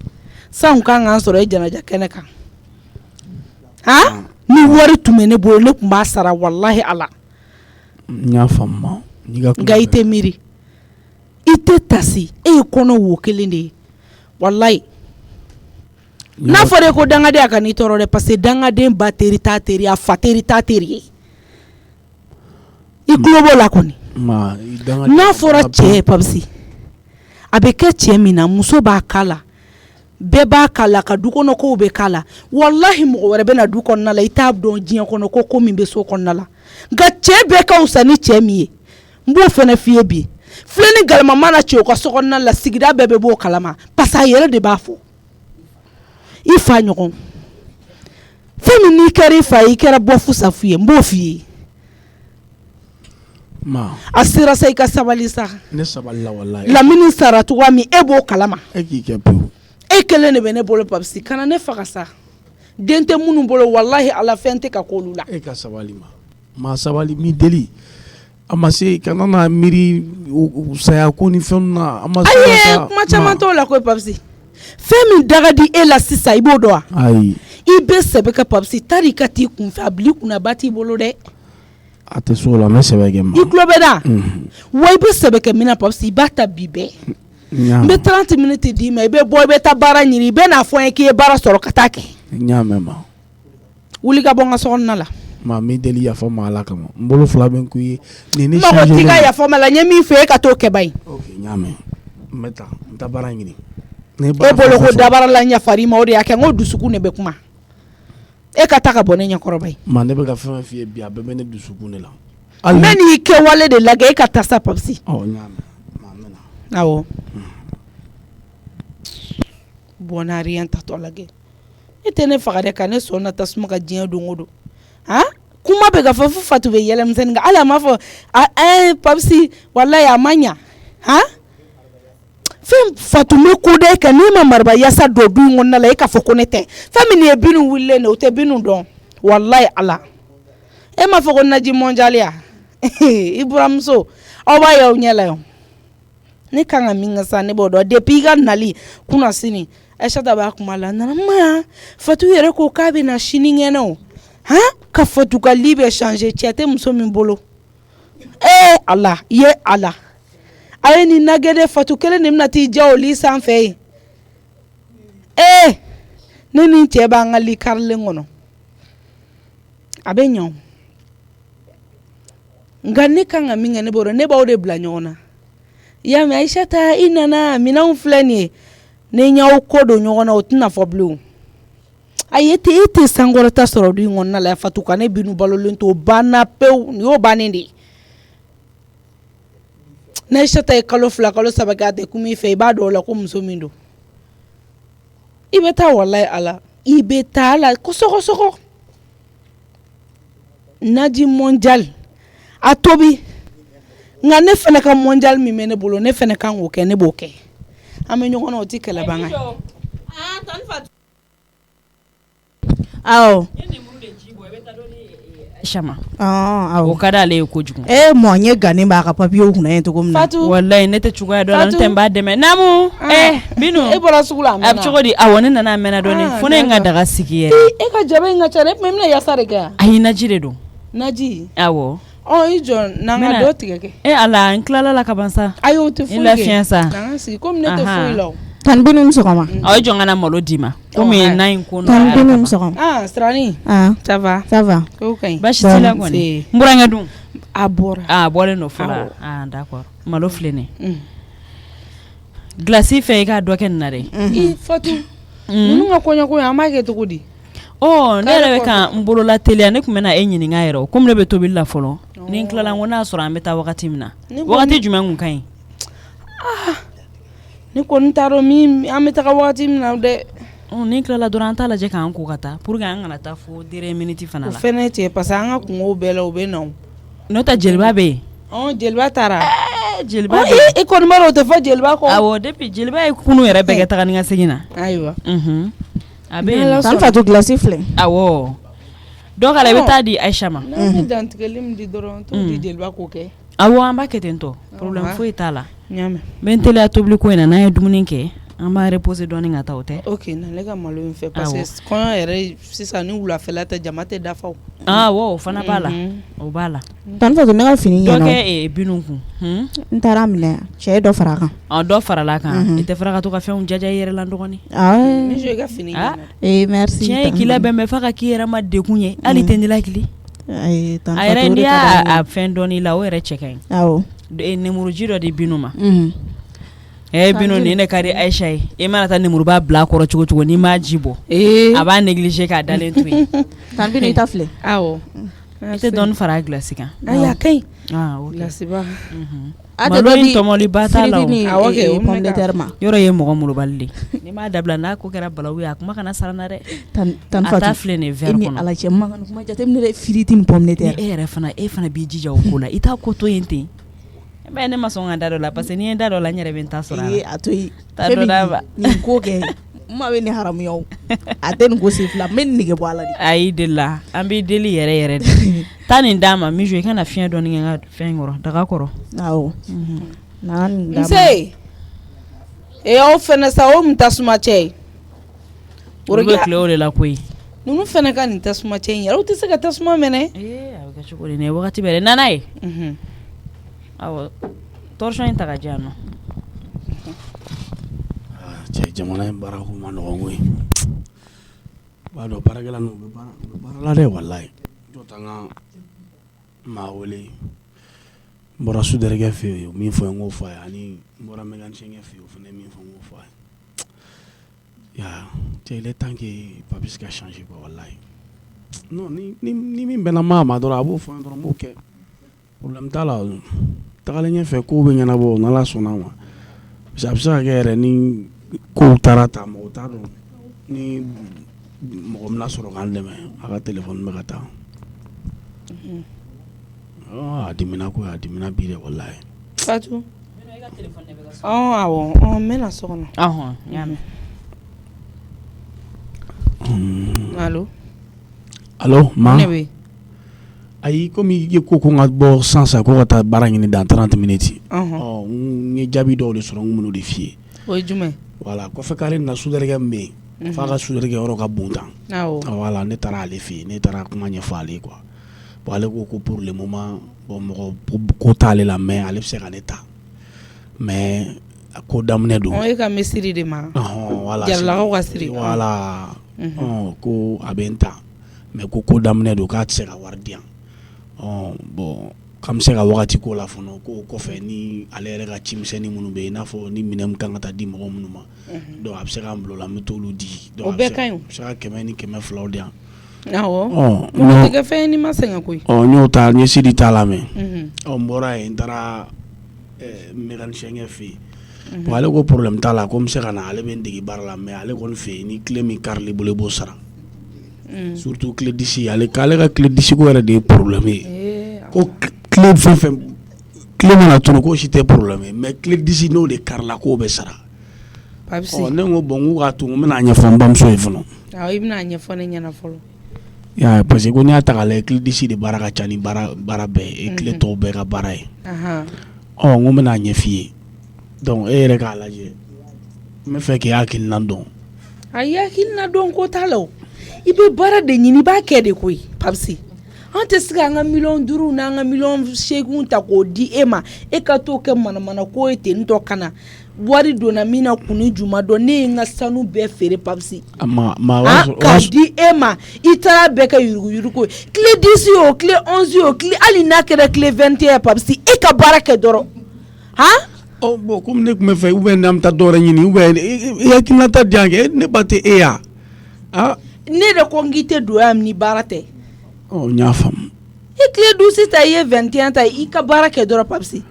san kan k'an sɔrɔ e janaja kɛnɛ kan han ni wari tun bɛ ne bolo ne kun b'a sara walahi Ala n y'a faamu nka i tɛ miiri i tɛ tasi e ye kɔnɔ wo kelen de ye walayi n'a fɔra e ko dangaden a ka n'i tɔɔrɔ dɛ parce que dangaden ba teri t'a teri a fa teri t'a teri ye i tulo b'o la kɔni n'a fɔra cɛ Papisi a bɛ kɛ cɛ min na muso b'a kala bɛɛ b'a kala ka du kɔnɔ kow bɛ kala walahi mɔgɔ wɛrɛ bɛ na du kɔnɔna la i t'a dɔn diɲɛ kɔnɔ ko min bɛ so kɔnɔna la nka cɛ bɛɛ ka fisa ni cɛ min ye n b'o fana f'i ye bi filɛ ni galama mana cɛ o ka so kɔnɔna la sigida bɛɛ bɛ b'o kalama parce que a yɛrɛ de b'a fɔ i fa ɲɔgɔn fɛn min n'i kɛra i fa ye i kɛra bɔ fusafu ye n b'o f'i ye a sera sa i ka sabali sa ne sabali la walahi lamini sara cogoya min e b'o kalama e k'i kɛ pewu e kelen de bɛ ne bolo Papisi kana ne faga sa den tɛ minnu bolo walahi Ala fɛn tɛ ka k'olu la e ka sabali ma sabali mi deli a ma se kana na miiri saya ko ni fɛn na a ma se ayi kuma caman t'o la koyi Papisi fɛn min daga di e la sisan i b'o dɔn wa ayi i bɛ sɛbɛ kɛ Papisi tari ka t'i kunfɛ a bila i kunna ba t'i bolo dɛ a tɛ s'o la n bɛ sɛbɛ kɛ ma i tulo bɛ da wa i bɛ sɛbɛ kɛ min na Papisi i b'a ta bi bɛɛ n bɛ 30 minutes d'i ma i bɛ bɔ i bɛ taa baara ɲini i bɛ n'a fɔ n ye k'i ye baara sɔrɔ ka taa kɛ n y'a mɛn ma wuli ka bɔ n ka so kɔnɔna la maa mi deli yafa ma Ala kama n bolo fila bɛ n kun ye nin ni mɔgɔ t'i ka yafa ma la n ye min fɛ e ka t'o kɛ ba ye ok n y'a mɛn n bɛ taa n taa baara ɲini e bolo ko dabara la ɲafari ma o de y'a kɛ n ko dusukun de bɛ kuma e ka taa ka bɔ ne ɲɛkɔrɔba ye maa ne bɛ ka fɛn f'i ye bi a bɛɛ bɛ ne dusukun de la n bɛ n'i kɛwale de lajɛ e ka taa sa Papisi n y'a mɛn maa n bɛ na awɔ bɔnna rien tatɔ lajɛ e tɛ ne faga dɛ ka ne sɔnna tasuma ka diɲɛ don o don han kuma bɛ ka fɔ fo Fatu bɛ yɛlɛmisɛnnin kan hali a m'a fɔ Papisi walayi a ma ɲa han fɛn Fatu bɛ ko da e kan n'i ma mariba yasa don du in kɔnɔna la e k'a fɔ ko ne tɛ fɛn min ye binu wulilen de o tɛ binu dɔn walayi Ala e m'a fɔ ko naji mondial ya i buramuso aw b'a ye aw ɲɛ la yan ne kan ka min kɛ sa ne b'o dɔn depuis i ka nali kunna sini Aisata b'a kuma la nana ma Fatu yɛrɛ ko k'a bɛ na sini ŋɛnɛ o han ka Fatu ka lit bɛ changer cɛ tɛ muso min bolo Ala ye Ala a ye nin nagɛ de Fatu kelen de bɛna t'i ja o lit sanfɛ ye ne ni n cɛ b'an ka lit karilen kɔnɔ a bɛ ɲɛ o nka ne kan ka min kɛ ne b'o dɔn ne b'aw de bila ɲɔgɔn na i y'a mɛn Aisata i nana minɛnw filɛ nin ye ne y'aw ko don ɲɔgɔn na o tɛna fɔ bilen ayi e tɛ sankɔrɔta sɔrɔ du in kɔnɔna la Fatu ka ne binu balolen to o banna pewu nin y'o bannen de ye ne Aisata ye kalo 2 kalo 3 kɛ a tɛ kuma i fɛ i b'a dɔn o la ko muso min don i bɛ taa walayi Ala i bɛ taa Ala kɔsɔkɔsɔkɔ naji mondial a tobi nka ne fana ka mondial min bɛ ne bolo ne fana kan k'o kɛ ne b'o kɛ an bɛ ɲɔgɔn na o tɛ kɛlɛ ban kan awɔ Shama o ka d'ale ye kojugu mɔ n ye gani b'a ka papiyew kunna ye cogo min na Fatu wallahi ne tɛ cogoya dɔn la n tɛ n b'a dɛmɛ Namu Binu e bɔra sugu la a bɛ cogo di awɔ ne nana a mɛnna dɔɔni fo ne ye n ka daga sigi yɛrɛ e ka jaba in ka ca dɛ e bɛna yasa de kɛ ayi naji de don naji awɔ i jɔ n'an ka dɔ tigɛ kɛ Ala n tilala la ka ban sa ayi o tɛ foyi kɛ i lafiya sa n'an sigi komi ne tɛ foyi la Tan Binu ni sɔgɔma aw jɔn ka na malo d'i ma komi na in ko Tan Binu ni sɔgɔma Sirani ça va ko ka ɲi baasi t'i la kɔni n burankɛ dun a bɔra a bɔlen don fɔlɔ d'accord malo filɛ nin glace fɛ i k'a dɔ kɛ nin na dɛ i Fatu ninnu ka kɔɲɔko an b'a kɛ cogo di ne yɛrɛ bɛ ka n bolola teliya ne tun bɛ na e ɲininka yɛrɛ o komi ne bɛ tobili la fɔlɔ ni n tilala n ko n'a sɔrɔ an bɛ taa wagati min na wagati jumɛn kun ka ɲi ni kɔni t'a dɔn min an bɛ taga wagati min na dɛ. Ni tilala dɔrɔn an t'a lajɛ k'an ko ka taa pour que an kana taa fo dernière minute fana la. O fɛnɛ cɛ parce que an ka kungow bɛɛ la u bɛ na. N'o tɛ jeliba bɛ yen. Jeliba taara. Jeliba e kɔni b'a dɔn o tɛ fɔ jeliba kɔ. Awɔ depuis jeliba ye kunu yɛrɛ bɛɛ kɛ taga ni ka segin na. Ayiwa. A bɛ yen. Tan Fatu glace filɛ. Awɔ. Donc ala i bɛ taa di Aisha ma. N'an bɛ dantigɛli min di dɔrɔn t'o di jeliba k'o kɛ. Awɔ an b'a kɛ ten tɔ problème foyi t'a la. N y'a mɛn. N bɛ n teliya tobili ko in na n'an ye dumuni kɛ an b'a reposer dɔɔni ka taa o tɛ. Ok na ne ka malo in fɛ parce que kɔɲɔ yɛrɛ sisan ni wulafɛla tɛ jama tɛ dafa o. Awɔ o fana b'a la o b'a la. Tan Fatu ne ka fini ɲɛna. Dɔ kɛ Binu kun. N taara minɛ cɛ ye dɔ fara a kan. Dɔ farala a kan i tɛ fara ka to ka fɛnw jaja i yɛrɛ la dɔgɔnin. Ne jo i ka fini ɲɛna. Merci. Tiɲɛ ye k'i labɛn mais f'a ka k'i yɛrɛ ma degun ye hali tɛ n hakili. Ayi Tan Fatu a yɛrɛ n'i y'a fɛn dɔɔni la o yɛrɛ cɛ ka ɲi. Awɔ. Nemuruji dɔ di Binu ma. Binu nin ne ka di Aisha ye e mana taa nemuruba bila kɔrɔ cogo cogo n'i m'a ji bɔ a b'a négliger k'a dalen to yen. Tan Binu i ta filɛ. Awɔ. I tɛ dɔɔni fara a glace kan. Ayi a ka ɲi. Glace ba. Malo in tɔmɔliba t'a la o. Awɔ kɛ pomme de terre ma. Yɔrɔ ye mɔgɔ molobali de n'i m'a dabila n'a ko kɛra balawu ye a kuma kana sara n na dɛ. Tan Fatu a ta filɛ nin verre kɔnɔ. Ni ala cɛ man kan kuma jateminɛ dɛ firiti ni pomme de terre. E yɛrɛ fana b'i jija o ko la i t'a ko to yen ten. Ne ma sɔn ka da dɔ la parce que n'i ye da dɔ la n yɛrɛ bɛ n ta sɔrɔ a to yen. Taa dɔ d'a ma. Nin ko kɛ ma bɛ ni haramuya o a tɛ nin ko sen fila n bɛ nin nege bɔ a la de. Ayi de la an b'i deli yɛrɛ de. Taa nin d'a ma Mijo i kana fiɲɛ dɔɔni kɛ n ka fɛn kɔrɔ daga kɔrɔ. Awɔ. Nse aw fɛnɛ sa o mun tasuma cɛ ye. Olu bɛ tile o de la koyi. Ninnu fɛnɛ ka nin tasuma cɛ in yɛrɛ u tɛ se ka tasuma minɛ. A bɛ kɛ cogo di nin ye wagati bɛɛ nana ye. Awɔ torchon in ta ka di yan nɔ. Cɛ jamana in baara ko ma nɔgɔn koyi. B'a dɔn baarakɛla ninnu u bɛ baara la dɛ walayi. Jɔ ta n ka maa wele n bɔra sudɛrikɛ fɛ yen min fɔ n k'o fɔ a ye ani n bɔra mécanicien fɛ yen o fana min fɔ n k'o fɔ a ye. Cɛ il est temps que Papis ka changer quoi walayi. Non ni min bɛnna maa ma dɔrɔn a b'o fɔ n dɔrɔn n b'o kɛ. Problème t'a la tagalen ɲɛfɛ kow bɛ ɲɛnabɔ n'Ala sɔnna ma parce que a bɛ se ka kɛ yɛrɛ ni kow taara ta mɔgɔ t'a dɔn ni mɔgɔ bɛna sɔrɔ k'an dɛmɛ a ka téléphone bɛ ka taa. A dimina ko a dimina bi de walayi. Fatu. Awɔ n bɛna so kɔnɔ. N y'a mɛn. Allo ma. Ayi komi i ye ko n ka bɔ sisan ko ka taa baara ɲini dans 30 minutes. N ye jaabi dɔw de sɔrɔ n kun b'o de f'i ye. O ye jumɛn? Voilà kɔfɛ kare na sudɛrikɛ min bɛ yen f'a ka sudɛrikɛ yɔrɔ ka bon tan. Voilà ne taara ale fɛ yen ne taara kuma ɲɛfɔ ale ye quoi. Bon ale ko pour le moment mɔgɔ ko t'ale la mais ale bɛ se ka ne ta mais ko daminɛ don. E ka misiri de ma. Voilà jaralakaw ka siri. Voilà ko a bɛ n ta mais ko daminɛ don k'a tɛ se ka wari di yan. Bon k'an bɛ se ka wagati k'o la fana ko kɔfɛ ni ale yɛrɛ ka cimisɛnnin minnu bɛ yen i n'a fɔ ni minɛn min kan ka taa di mɔgɔ minnu ma donc a bɛ se k'an bila o la n bɛ t'olu di. O bɛɛ ka ɲi. A bɛ se ka 100 ni 200 di yan. Awɔ mɔgɔ tɛ kɛ fɛn ni ma sɛgɛn koyi. N y'o ta n ye sidi t'a la mɛ n bɔra yen n taara mécanicien fɛ yen bon ale ko problème t'a la ko n bɛ se ka na ale bɛ n dege baara la mais ale kɔni fɛ yen ni clé min karil'i bolo i b'o sara surtout clé d'ici ale ka clé d'ici ko yɛrɛ de ye problème ye ko clé fɛn fɛn clé mana tunu k'o si tɛ problème ye mais clé d'ici n'o de karila k'o bɛ sara. Ne ko bon n k'u k'a to n bɛna ɲɛfɔ n bamuso ye fɔlɔ. Awɔ i bɛna ɲɛfɔ ne ɲɛna fɔlɔ. Ya parce que ko n'i y'a ta k'a lajɛ clé d'ici de baara ka ca ni baara bɛɛ ye clé tɔw bɛɛ ka baara ye. N ko n bɛna ɲɛ f'i ye donc e yɛrɛ k'a lajɛ n bɛ fɛ k'i hakilina dɔn. A ye hakilina dɔn ko t'a la o i bɛ baara de ɲini i b'a kɛ de koyi Papisi an tɛ se k'an ka 5 n'an ka 8 ta k'o di e ma e ka t'o kɛ manamana ko ye ten tɔ ka na wari donna min na kunni juma dɔn ne ye n ka sanu bɛɛ feere Papisi k'a di e ma i taara bɛɛ kɛ yuruguyurugu ye tile 10 o tile 11 o tile hali n'a kɛra tile 21 ye Papisi e ka baara kɛ dɔrɔn bon comme ne tun bɛ fɛ ou bien n'an bɛ taa dɔwɛrɛ ɲini ou bien i hakilinata di yan kɛ ne ba tɛ e ya ne de ko n k'i tɛ don yan ni baara tɛ. N y'a faamu. I tile 12 ta i ye 21 ta i ka baara kɛ dɔrɔn Papisi.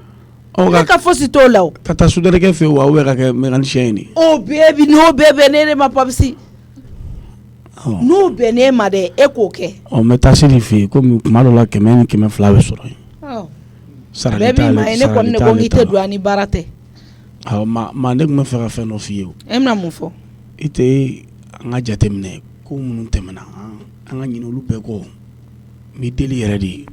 ka fosi to la ka taa sudɛrɛkɛ fɛ wa ka kɛ mécanicien ni o bɛɛ n'o bɛɛ bɛ ne ma papisi n'o bɛ ne ma dɛ e k'o kɛ n bɛ taa seli fɛ komi kuma dɔ la 100 ni 200 bɛ sɔrɔ yen sarali t'ale ne kɔni ne ko n tɛ don ani baara tɛ ma ne tun bɛ fɛ ka fɛn dɔ f'i ye o e bɛna mun fɔ i tɛ an ka jateminɛ ko minnu tɛmɛna an ka ɲinɛ olu bɛɛ kɔ n bɛ deli yɛrɛ de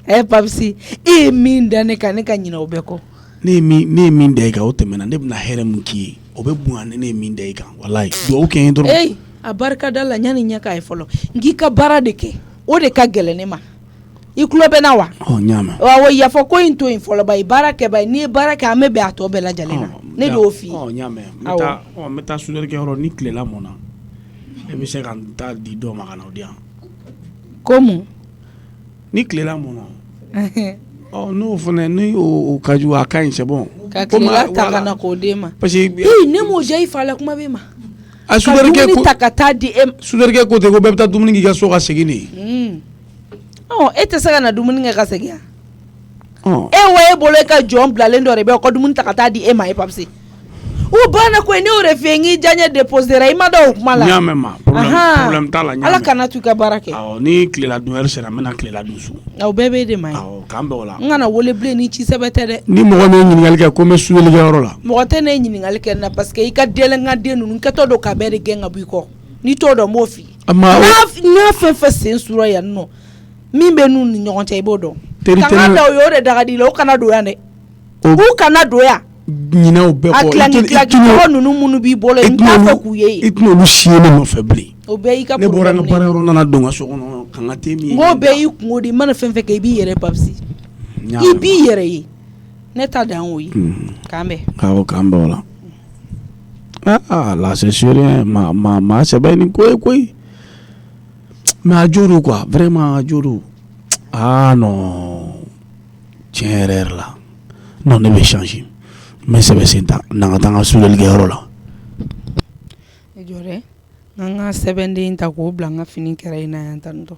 ye papisi e ye min da ne kan ne ka ɲinɛ o bɛɛ kɔ ne ye min da i kan o tɛmɛna ne bɛna hɛrɛ min k'i ye o bɛ bonya ne ye min da i kan walayi dugawu kɛ n ye dɔrɔn a barika da la ɲani ɲɛ k'a ye fɔlɔ n k'i ka baara de kɛ o de ka gɛlɛn ne ma i tulo bɛ na wa ɲaamɛ wa yafa ko in to yen fɔlɔ ba i baara kɛ ba n'i ye baara kɛ an bɛ bɛn a tɔ bɛɛ lajɛlen na ne de y'o f'i ye ɲaamɛ n bɛ taa sudɛrɛkɛ yɔrɔ ni tilela mɔna e bɛ se ka n ta di dɔw ma ka na o di yan ko mun ni tilela mɔna n'o fana ni o ka jugu a ka ɲi c'est bon ka tilela ta ka na k'o d'e ma parce que ne m'o diya i fa la kuma bɛ ma a sudɛrɛkɛ ko ta ka taa di e ma sudɛrɛkɛ ko ten ko bɛɛ bɛ taa dumuni k'i ka so ka segin de e tɛ se ka na dumuni kɛ ka segin yan e wa e bolo e ka jɔn bilalen dɔ de bɛ o ka dumuni ta ka taa di e ma e papisi o banna ko ne y'o de fɛ n k'i diyaɲɛ déposera i ma da o kuma la n y'a mɛn ma problème t'a la ala kana to i ka baara kɛ ni tilela dun heure sera n bɛna tilela dun so o bɛɛ b'e de ma ye k'an bɛn o la n kana wele bilen ni ci sɛbɛ tɛ dɛ ni mɔgɔ min ye ɲininkali kɛ ko n bɛ suyelikɛyɔrɔ la mɔgɔ tɛ ne ɲininkali kɛ na parce que i ka denlenkaden ninnu kɛtɔ don ka bɛɛ de gɛn ka bɔ i kɔ n'i t'o dɔn n b'o f'i ye n'a fɛn fɛn sen sura yan nɔ min bɛ n'u ni ɲɔgɔn cɛ i b'o dɔn kanga da o ye o de daga di la o kana don yan dɛ u kana don yan ɲinɛw bɛɛ kɔ a tilaki tɔgɔ ninnu minnu b'i bolo n t'a fɛ k'u ye i tɛna olu siye ne nɔfɛ bilen o bɛɛ y'i ka ne bɔra n ka baara yɔrɔ nana don n ka so kɔnɔ ka n ka te min ye n k'o bɛɛ y'i kungo de i mana fɛn fɛn kɛ i b'i yɛrɛ babisi i b'i yɛrɛ ye ne ta dan o ye k'an bɛn k'an bɛn o la là c'est sûr ma sɛbɛn ni ko ye koyi mais a joro quoi vraiment a joro non tiɲɛ yɛrɛ yɛrɛ la non ne bɛ changer n bɛ sɛbɛn sen ta n'an ka taa n ka suyelikɛyɔrɔ la jɔrɛ n ka sɛbɛnden ta k'o bila n ka fini kɛra in na yan tan tɔ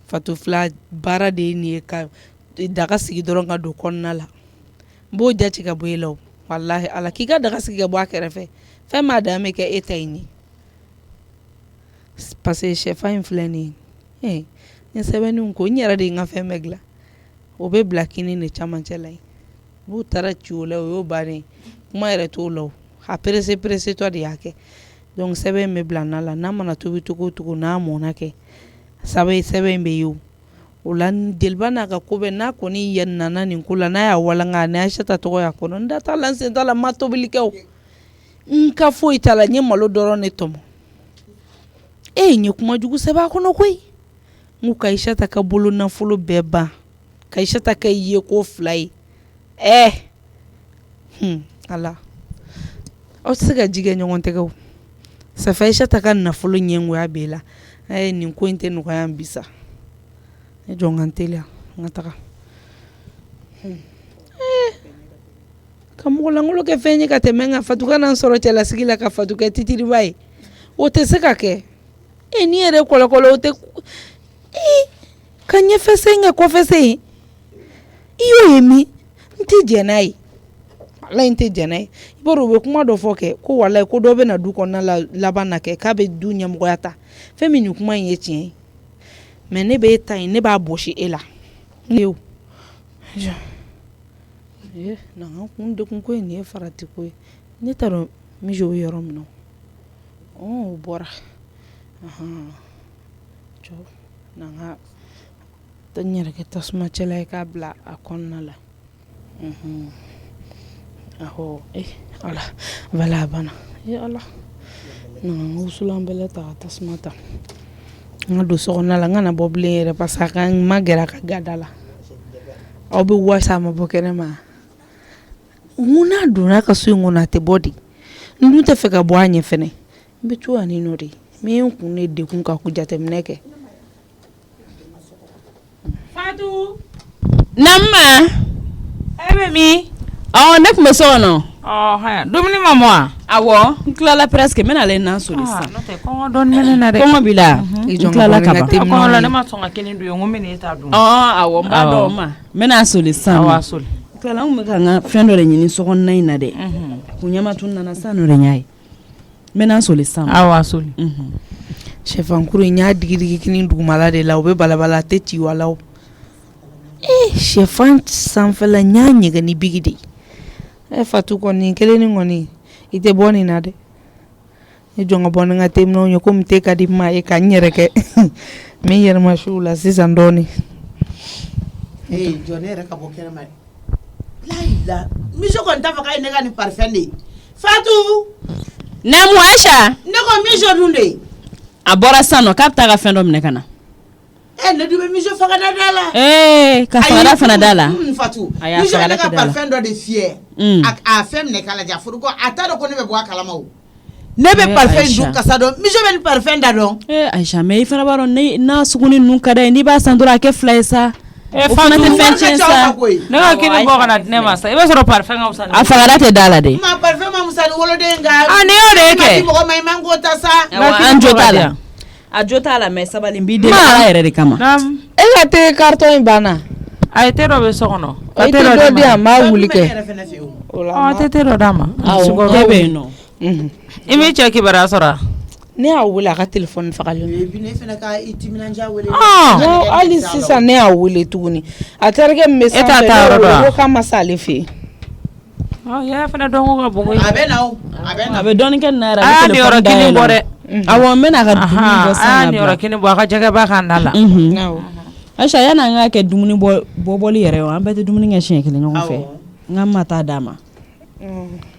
fatu fila baara de ye nin ye ka daga sigi dɔrɔn ka don kɔnɔna la n b'o jate ka bɔ e la o walahi ala k'i ka daga sigi ka bɔ a kɛrɛfɛ fɛn m'a dan bɛ kɛ e ta ye nin parce que sɛfan in filɛ nin ye n sɛbɛnninw ko n yɛrɛ de ye n ka fɛn bɛɛ dilan o bɛ bila kini de camancɛ la yen n'u taara ci o la o y'o bannen kuma yɛrɛ t'o la o a perese tɔ de y'a kɛ donc sɛbɛn in bɛ bila n'a la n'a mana tobi cogo o cogo n'a mɔna kɛ sɛbɛn in bɛ ye o la jeliba n'a ka ko bɛɛ n'a kɔni yɛ nana nin ko la n'a y'a walanga n'a Ayisata tɔgɔ y'a kɔnɔ n da t'a la n sen t'a la n ma tobili kɛ o n ka foyi t'a la n ye malo dɔrɔn de tɔmɔ n ye kuma jugu sɛbɛn a kɔnɔ koyi n ko ka Ayisata ka bolo nafolo bɛɛ ban ka Ayisata kɛ ye ko 2 ye ala aw tɛ se ka jigɛ ɲɔgɔn tɛgɛ o safa Ayisata ka nafolo ɲɛngoya b'e la nin ko in tɛ nɔgɔya bi sa ne jɔ n ka n teliya n ka taga ka mɔgɔlankolon kɛ fɛn ye ka tɛmɛ nka Fatu kana n sɔrɔ cɛlasigi la ka Fatu kɛ titiriba ye o tɛ se ka kɛ ni yɛrɛ kɔlɔkɔlɔ o tɛ ka ɲɛfɛsen kɛ kɔfɛsen i y'o ye min n tɛ jɛn n'a ye walayi n tɛ jɛn n'a ye i b'a dɔn u bɛ kuma dɔ fɔ kɛ ko walayi ko dɔ bɛ na du kɔnɔna laban na kɛ k'a bɛ du ɲɛmɔgɔya ta fɛn min nin kuma in ye tiɲɛ ye mais ne bɛ e ta yen ne b'a bɔsi e la na n kun dekun ko in nin ye farati ko ye ne t'a dɔn Mijo bɛ yɔrɔ min na o bɔra jɔ na n ka n yɛrɛ kɛ tasuma cɛla ye k'a bila a kɔnɔna la ahɔ ala wala a banna ala na n ka wusulan bɛlɛ ta ka tasuma ta n ka don so kɔnɔna la n kana bɔ bilen yɛrɛ parce que n ma gɛrɛ a ka gada la aw bɛ wari a ma bɔ kɛnɛ ma mun n'a donna a ka so in kɔnɔ a tɛ bɔ de n dun tɛ fɛ ka bɔ a ɲɛ fɛnɛ n bɛ to yan ni nɔ de n bɛ n kun ne dekun ka jateminɛ kɛ Fatu Namma e bɛ min ne tun bɛ so kɔnɔ haya dumuni ma mɔ awɔ n tilala presque n bɛna ale nan soli sisan n'o tɛ kɔngɔ dɔɔni bɛ ne na dɛ kɔngɔ b'i la I n jɔn tilala ka ka bɔ ban n ka kɔngɔ la ne ma sɔn ka kini dun ye n ko n bɛ n'e ta dun awɔ n b'a dɔn o ma n bɛna soli sisan awɔ a soli n tilala n kun bɛ ka n ka fɛn dɔ de ɲini sokɔnɔna in na dɛ kun ɲɛmatun nana sisan nɔ de n y'a ye n bɛna soli sisan awɔ a soli sɛfankuru in y'a digidigi kini dugumala de la o bɛ balabala a tɛ ci wala o sɛfan sanfɛla n y'a ɲɛgɛn ni bigi de ye fatu kɔni kelen ni kɔni I tɛ bɔ nin na dɛ ne jɔn ka bɔ ni n ka teminɛw ye komi te ka di ma ye ka n yɛrɛ kɛ n bɛ yɛlɛma siw la sisan dɔɔni jɔ ne yɛrɛ ka bɔ kɛnɛma dɛ layila miso kɔni t'a fɔ k'a ye ne ka nin parfum de ye Fatu Naamu Aisha ne ko miso dun de a bɔra sisan nɔ k'a bɛ taa ka fɛn dɔ minɛ ka na ne dun bɛ miso fagada da la ka fagada fana da la Fatu a y'a miso ye ne fagada ka kɛ da la parfum dɔ de fiyɛ a fɛn minɛ k'a lajɛ a fɔra ko a t'a dɔn ko ne bɛ bɔ a kalama o ne bɛ parfum dun kasa dɔn miso bɛ nin parfum da dɔn Aisha mais I fana b'a dɔn n'a suguni ninnu ka d'a ye n'i b'a san dɔrɔn a kɛ fila ye sa o fana tɛ fɛn tiɲɛ sa ne ka kini bɔ ka na di ne ma sa I b'a sɔrɔ parfum ka wusa a fagada tɛ da la dɛ ma parfum ma musa ni woloden nka ni y'o de ye kɛ mɔgɔ ma I man ko ta sa an jo t'a la a jo t'a la mais sabali n b'i deli Ala yɛrɛ de kama e ka te carton in banna a ye te dɔ bɛ so kɔnɔ I tɛ dɔ di a ma wuli kɛ te te dɔ d'a ma e bɛ yen nɔ I m'i cɛ kibaruya sɔrɔ ne y'a wele a ka telefɔni fagalen don ne fana ka I timinanja wele hali sisan ne y'a wele tuguni a terikɛ min bɛ sanfɛ ne y'o wele ko k'a ma se ale fɛ yen y'a fana dɔn ko ka bon koyi a bɛ na o a bɛ dɔɔnin kɛ nin na yɛrɛ a y'a niyɔrɔ kini bɔ dɛ awɔ n bɛna ka dumuni bɔ a y'a niyɔrɔ kini bɔ a ka jɛgɛ b'a kan da la Aisha yanni an k'a kɛ dumuni bɔbɔli yɛrɛ ye an bɛɛ tɛ dumuni kɛ siɲɛ kelen ɲɔgɔn fɛ n ka ma taa d'a ma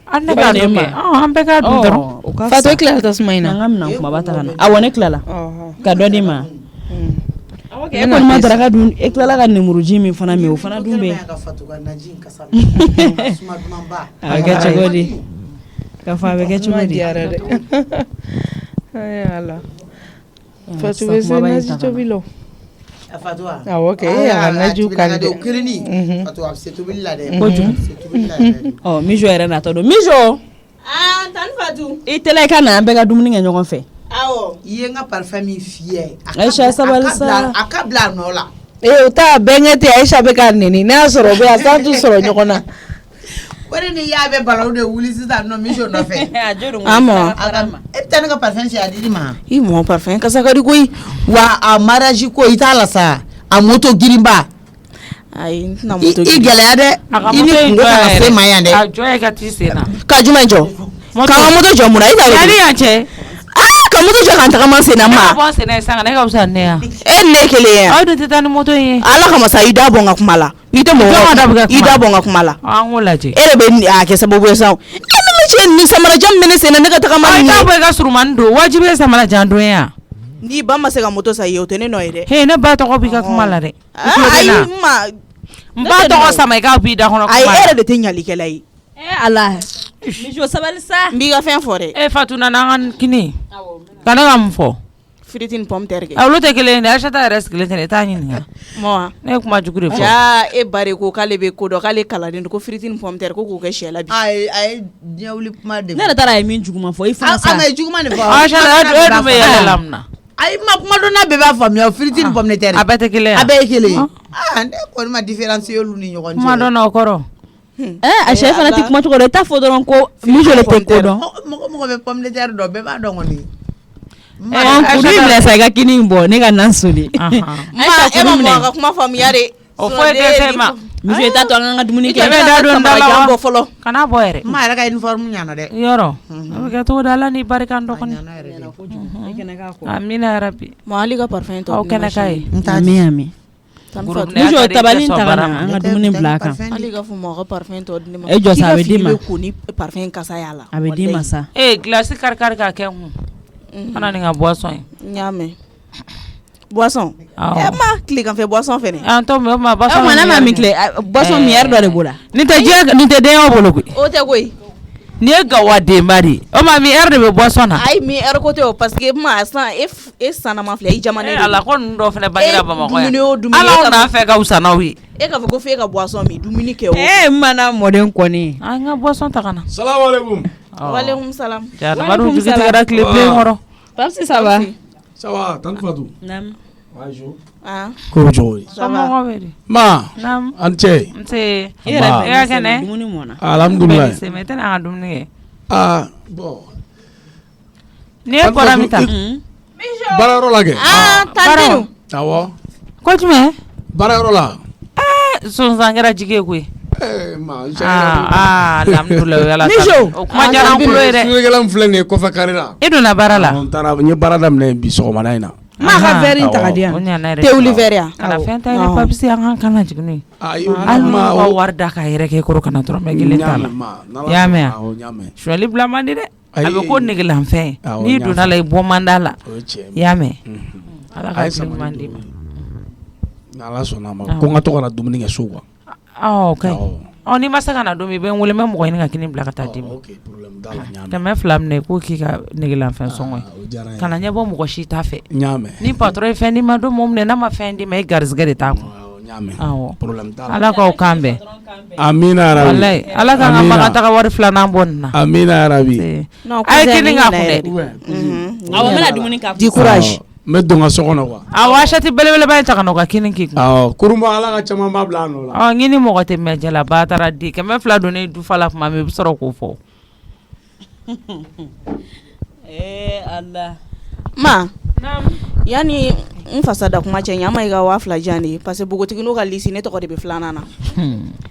an ne k'a dun kɛ an bɛɛ k'a dun dɔrɔn Fatu e tilala tasuma in na an ka minɛn kumaba ta ka na awɔ ne tilala ka dɔ di ma e kɔni ma daraka dun e tilala ka nemuruji min fana min o fana dun bɛ a bɛ kɛ cogo di ka fɔ a bɛ kɛ cogo di ala Fatu bɛ se naji tobi la Fatu awɔ kɛ e y'a najiw kari dɛ Fatu a bɛ se tobili la dɛ kojugu mijo yɛrɛ natɔ don mijo Tani Fatu I tɛla I ka na an bɛɛ ka dumuni kɛ ɲɔgɔn fɛ awɔ I ye n ka parfum min fiyɛ Aisha sabali sa a ka bila a nɔ la o t'a bɛnkɛ ten Aisha bɛ k'a nɛni n'a y'a sɔrɔ o bɛ a t'an t'u sɔrɔ ɲɔgɔn na o de ni y'a bɛ balawu de wuli sisan nɔ miso nɔfɛ a mɔ e bɛ taa ne ka parfum si a di ma I mɔ parfum kasa ka di koyi wa a mariage ko I t'a la sa a moto girinba ayi n tɛna moto I gɛlɛya dɛ I ni kungo ka se ma yan dɛ a jɔ ye ka t'i sen na ka jumɛn jɔ k'an ka moto jɔ mun na I t'a dɔn yanni yan cɛ ka moto jɔ k'an tagama sen na ne ma ka bɔ sen na sisan ne ka wusa ne yan e ni ne kelen ye aw dun tɛ taa ni moto in ye ala kama sa I da bɔ n ka kuma la I tɛ mɔgɔ Jɔn ka da bɛ kɛ kuma I da bɔ n ka kuma la an k'o lajɛ e de bɛ a kɛ sababu ye sa e min bɛ cɛ ni samarajan min bɛ ne sen na ne ka tagama ayi ni n'a ye bɔ I ka surumani don wajibi ye samara jan don yan n'i ba ma se ka moto san i ye o tɛ ne nɔ ye dɛ he ne ba tɔgɔ b'i ka kuma la dɛ ayi n ma n ba tɔgɔ sama I k'a b'i da kɔnɔ ayi kuma e la yɛrɛ de tɛ ɲalikɛla ye ala mijo sabali sa n b'i ka fɛn fɔ dɛ Fatu nana an ka kini ka ne ka mun fɔ firiti ni pomme terre kɛ olu tɛ kelen ye dɛ Aisata yɛrɛ sigilen tɛ dɛ I t'a ɲininka mɔ ne ye kuma jugu de fɔ jaa e ba de ko k'ale bɛ ko dɔn k'ale kalannen don ko firiti ni pomme terre ko k'o kɛ sɛ la bi a ye diɲɛ wuli kuma de ne yɛrɛ taara a ye min juguman fɔ I fana sa a ma ye juguman de fɔ Aisata e dun bɛ yɛlɛ la mun na ayi ma kuma dɔn n'a bɛɛ b'a faamuya firiti ni pomme de terre a bɛɛ tɛ kelen ye a bɛɛ ye kelen ye ne kɔni ma différence ye olu ni ɲɔgɔn cɛ kuma dɔn na o kɔrɔ Aisha fana tɛ kuma cogo dɔn I t'a fɔ dɔrɔn ko mijo le tɛ ko dɔn mɔgɔ bɛ pomme de terre dɔn bɛɛ b'a dɔn kɔni kuru in bila sa I ka kini in bɔ ne ka nan soli e ma mɔ a ka kuma faamuya de o foyi tɛ se ma mijo I t'a to an ka dumuni kɛ da don da la jan wa bɔ fɔlɔ kana bɔ yɛrɛ n ma yɛrɛ ka uniforme ɲana dɛ yɔrɔ a bɛ kɛ cogo di Ala ni barika n dɔgɔnin amina yarabi mɔ hali ka parfum tɔ aw kɛnɛ k'a ye ami mijo tabali ta ka na an ka dumuni bila a kan hali ka fɔ mɔ a ka parfum tɔ di ne ma e jɔ sa a bɛ d'i ma ko ni parfum kasa y'a la a bɛ d'i ma sa gilasi kari kari k'a kɛ n kun kana nin ka boisson ye n y'a mɛn boisson e ma tileganfɛ boisson fɛnɛ an tɔ min o tuma boisson o mana ma min tile boisson mi yɛrɛ dɔ de b'o la nin tɛ den bolo koyi o tɛ koyi nin ye gawa denba de ye o ma min de bɛ boisson na ayi mi ko tɛ o parce que ma san e sanama filɛ I jamanen de ala ko ninnu dɔw fana bangera Bamakɔ yan dumuni o dumuni ala n'an fɛ ka wusa n'aw ye e ka fɔ ko f'e ka boisson mi dumuni kɛ o mana mɔden kɔni an ka boisson ta kana salamu alaikum waaleykum salam jarabaru jugu tigɛra tile bilen kɔrɔ Papsi ça va tante Fatou Naam bonjour ko jori somɔgɔ bɛ di ma naam an cɛ nse i yɛrɛ ka kɛnɛ dumuni mɔna alhamdulillah sɛmɛ tɛ na ka dumuni kɛ bon ni e bɔra min ta baarayɔrɔ la kɛ tantenu awɔ ko jumɛn baarayɔrɔ la sonsan kɛra jigi ye koyi ma alhamdulillah o kuma diyara an kulo ye dɛ sunikɛla min filɛ nin ye kɔfɛ kari la i donna baara la n taara n ye baara daminɛ bi sɔgɔmada in na ma ka verre in ta ka di yan tɛ wuli verre yan kana fɛn ta yɛrɛ papisi an kan kana jigin hali n'u ka wari da k'a yɛrɛ kɛ kɔrɔ kana dɔrɔn mɛ kelen t'a la y'a mɛn yan suɲɛli bila man di dɛ a bɛ ko negelanfɛn n'i donna la i bɔ man d'a la y'a mɛn ala ka tile man di ma n'ala sɔnna a ma ko n ka to ka na dumuni kɛ so quoi ok n'i ma se ka na don min i bɛ n wele n bɛ mɔgɔ ɲini ka kini bila ka taa d'i ma kɛmɛ fila minɛ k'o k'i ka negelanfɛn sɔngɔ ye kana ɲɛ bɔ mɔgɔ si t'a fɛ ni patron ye fɛn d'i ma don mɔgɔ minɛ n'a ma fɛn d'i ma i garizigɛ de t'a kun ala k'aw kan bɛn amina yarabi walayi ala k'an ka bagan taga wari filanan bɔ nin na amina yarabi a ye kini k'a kun dɛ awɔ n bɛna dumuni k'a kun di courage n bɛ don ka so kɔnɔ quoi awɔ achette belebeleba in ta ka na o ka kini k'i kun kuruma ala ka caman b'a bila a nɔ la ɲini mɔgɔ tɛ mɛn jɛla ba taara di kɛmɛ fila donnen dufa la tuma min i bɛ sɔrɔ k'o fɔ Allah ma yani n fasa da kuma cɛ ɲa ma i ka 2000 jan de parce que bogotigi n'u ka lisi ne tɔgɔ de bɛ filanan na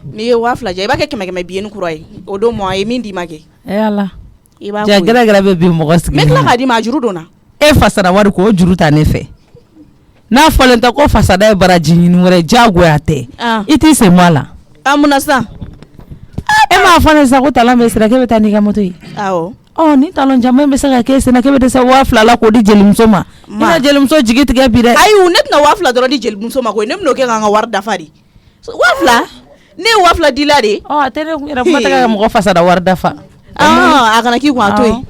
n'i ye 2000 jan i b'a kɛ 100 billet ni kura ye o don mo a ye min d'i ma kɛ ala i b'a ja gɛrɛgɛrɛ bɛ bin mɔgɔ sigi n tila k'a di ma a juru donna e fasara wari ko o juru ta ne fɛ n'a fɔlen tɛ ko fasada ye baraji ɲini wɛrɛ jagoya tɛ i t'i sen bɔ a la mun na sisan e m'a fɔ ne sisan ko talon bɛ sira k'e bɛ taa n'i ka moto ye awɔ ni talon caman bɛ se ka k'e senna k'e bɛ dɛsɛ 2000 la k'o di jelimuso ma i ka jelimuso jigi tigɛ bi dɛ ayi ne tɛna 2000 dɔrɔn di jelimuso ma koyi ne bɛn'o kɛ k'an ka wari dafa de 2000 ne ye 2000 dila de a tɛ ne yɛrɛ kuma tɛ ka mɔgɔ fasada wari dafa a kana k'i kun a to yen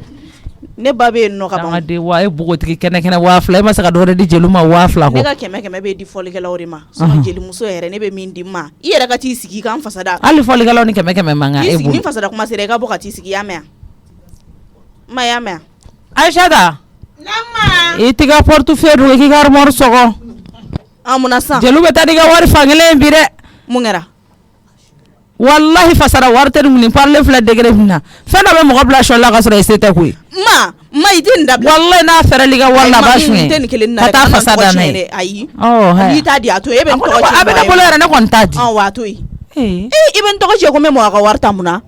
ne ba bɛ yen nɔ ka ban de wa e bogotigi kɛnɛ 2000 e ma se ka dɔ wɛrɛ di jeliw ma 2000 ne ka 100 bɛ di fɔlikɛlaw de ma jelimuso yɛrɛ ne bɛ min di ma i yɛrɛ ka t'i sigi k'an fasada hali fɔlikɛlaw ni 100 man kan e bolo ni fasada kuma sera i ka bɔ ka t'i sigi y'a mɛn ma y'a mɛn Aïchata i t'i ka portefeuille don k'i ka armoire sɔgɔ mun na sisan jeliw bɛ taa n'i ka wari fankelen bi dɛ mun kɛra wallahi fasara wari tɛ nin parler filɛ degré min na fɛn dɔ bɛ mɔgɔ bila sɔli la ka sɔrɔ i se tɛ koyi ma i tɛ nin dabila wallahi n'a fɛrɛli ka wari la a b'a suɲɛ ka taa fasada n'a ye ayi n'i t'a di a to e bɛ n tɔgɔ cɛ a bɛ ne bolo yɛrɛ ne kɔni t'a di wa a to yen i bɛ n tɔgɔ cɛ ko n bɛ mɔgɔ ka wari ta mun na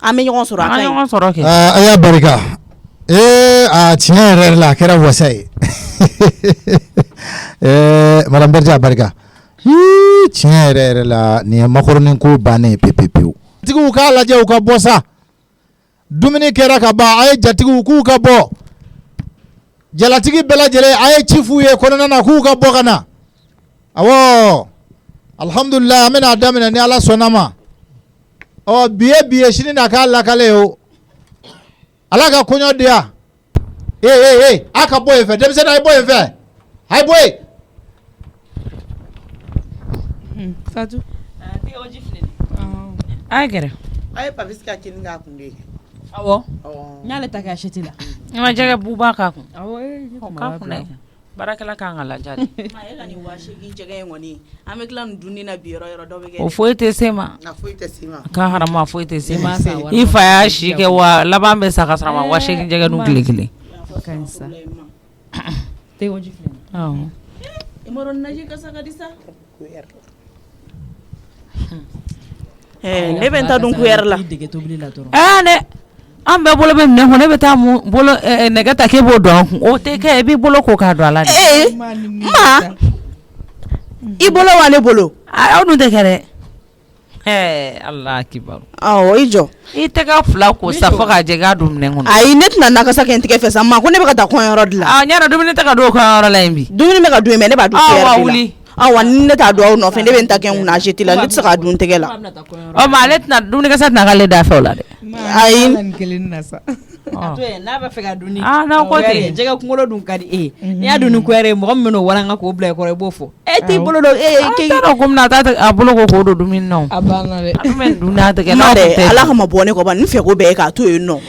an bɛ ɲɔgɔn sɔrɔ a ka ɲi a y'a barika a tiɲɛ yɛrɛ la a kɛra wasa ye madame Berger a barika tiɲɛ yɛrɛ la nin ye makɔrɔni ko bannen pewu jatigiw k'a lajɛ u ka bɔ sa dumuni kɛra ka ban a ye jatigiw k'u ka bɔ jalatigi bɛɛ lajɛlen a ye ci f'u ye kɔnɔna na k'u ka bɔ ka na awɔ alhamdulillah an bɛna daminɛ ni ala sɔnna ma bi ye sini na k'a lakale o ala ka kɔɲɔ di yan a ka bɔ yen fɛ denmisɛnnin a ye bɔ yen fɛ a ye bɔ yen Fatou a gɛrɛ a ye Papis ka kini k'a kun de awɔ n y'ale ta kɛ assiette la i ma jɛgɛ buba k'a kun k'a kun dɛ baarakɛla kan ka lajɛ de e ka nin 8000 jɛgɛ in kɔni an bɛ tila nin dunni na bi yɔrɔ dɔ bɛ kɛ o foyi tɛ se ma foyi tɛ se ma k'a harama foyi tɛ se ma i fa y'a si kɛ wa laban bɛ sa ka sɔrɔ a ma 8000 jɛgɛ dun tile kelen awɔ naji kasa ka di sa ne bɛ n ta dun kuyɛrɛ la dɛ an bɛɛ bolo bɛ minɛ kɔnɔ ne bɛ taa bolo nɛgɛ ta k'e b'o dɔn an kun o tɛ kɛ i b'i bolo ko k'a don a la de ma i bolo wa ne bolo aw dun tɛ kɛ dɛ Ala kibaru awɔ i jɔ i tɛgɛ fila ko sa fo k'a jɛ k'a don minɛn kɔnɔ ayi ne tɛna nakasa kɛ n tigɛ fɛ sa ma ko ne bɛ ka taa kɔɲɔyɔrɔ de la ɲɛna dumuni tɛ ka don o kɔɲɔyɔrɔ la yen bi dumuni bɛ ka dun mais ne b'a dun kuyɛrɛ de la awa ni ne t'a dɔn aw nɔfɛ ne bɛ n ta kɛ n kunna assiette la ne tɛ se k'a dun n tɛgɛ la ma ale tɛna dumunikɛsa tɛna k'ale da fɛ o la dɛ ayi n'a bɛ fɛ ka dun n'a ko ten jɛgɛ kunkolo dun ka di e n'i y'a dun ni kuyɛrɛ ye mɔgɔ min bɛn'o walanka k'o bila i kɔrɔ i b'o fɔ e t'i bolo dɔn t'a dɔn ko mina a bolo ko k'o don dumuni na a banna dɛ a dun dun n'a tɛgɛ non dɛ ala kama bɔ ne kɔ ban n fɛ ko bɛɛ ye k'a to yen nɔ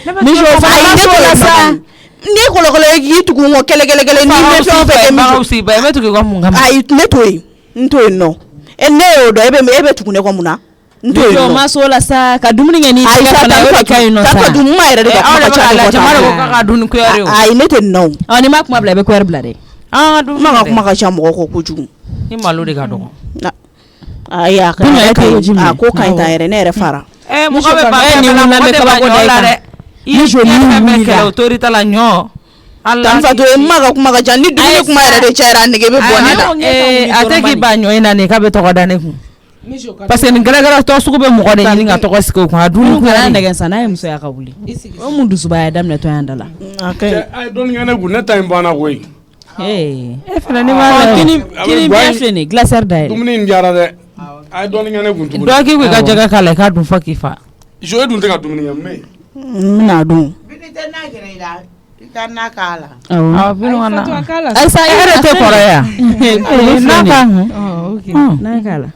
ni kɔlɔkɔlɔ ye k'i tugu n kɔ kɛlɛ ni bɛ fɛn o fɛn kɛ i bɛ tugu i kɔ mun kama ayi ne to yen n to yen nɔ ne y'o dɔn e bɛ tugu ne kɔ mun na n to yen nɔ ma so la sa ka dumuni kɛ ni tɛgɛ fana o de ka ɲi nɔ sa ka dun ma yɛrɛ de ka kuma ka ca ne kɔ jama ka dun ni kuyɛri o ayi ne tɛ nin nɔ n'i ma kuma bila i bɛ kuyɛri bila dɛ ma ka kuma ka ca mɔgɔ kɔ kojugu ni malo de ka dɔgɔ ayi a ko ka ɲi ta yɛrɛ ne yɛrɛ fara mɔgɔ bɛ ba ni lamɛn kabako da la dɛ i ye fɛn kɛlɛ o tori ta la ɲɔ tanfa to ma ka kuma ka ca ni dumuni kuma yɛrɛ de cayara nege bɛ bɔ ne la a tɛ k'i ba ɲɔ in na nin k'a bɛ tɔgɔ da ne kun parce que nin gɛrɛgɛrɛ tɔ sugu bɛ mɔgɔ de ɲini ka tɔgɔ sigi o kun a dun kana nɛgɛ san n'a ye musoya ka wuli o mun dusubaya daminɛ tɔ yan da la a ye dɔɔni kɛ ne kun ne ta in banna koyi e fana ne b'a kini bɛɛ filɛ nin glacière da yɛlɛ dumuni in diyara dɛ a ye dɔɔni kɛ ne kun tuguni dɔ k'i ko i ka jɛgɛ k'a la i k'a dun fɔ k'i fa jo dun tɛ ka dumuni kɛ mais n'a dun n'a k'a la ayisa e yɛrɛ tɛ kɔrɔ yan n'a k'a n'a k'a la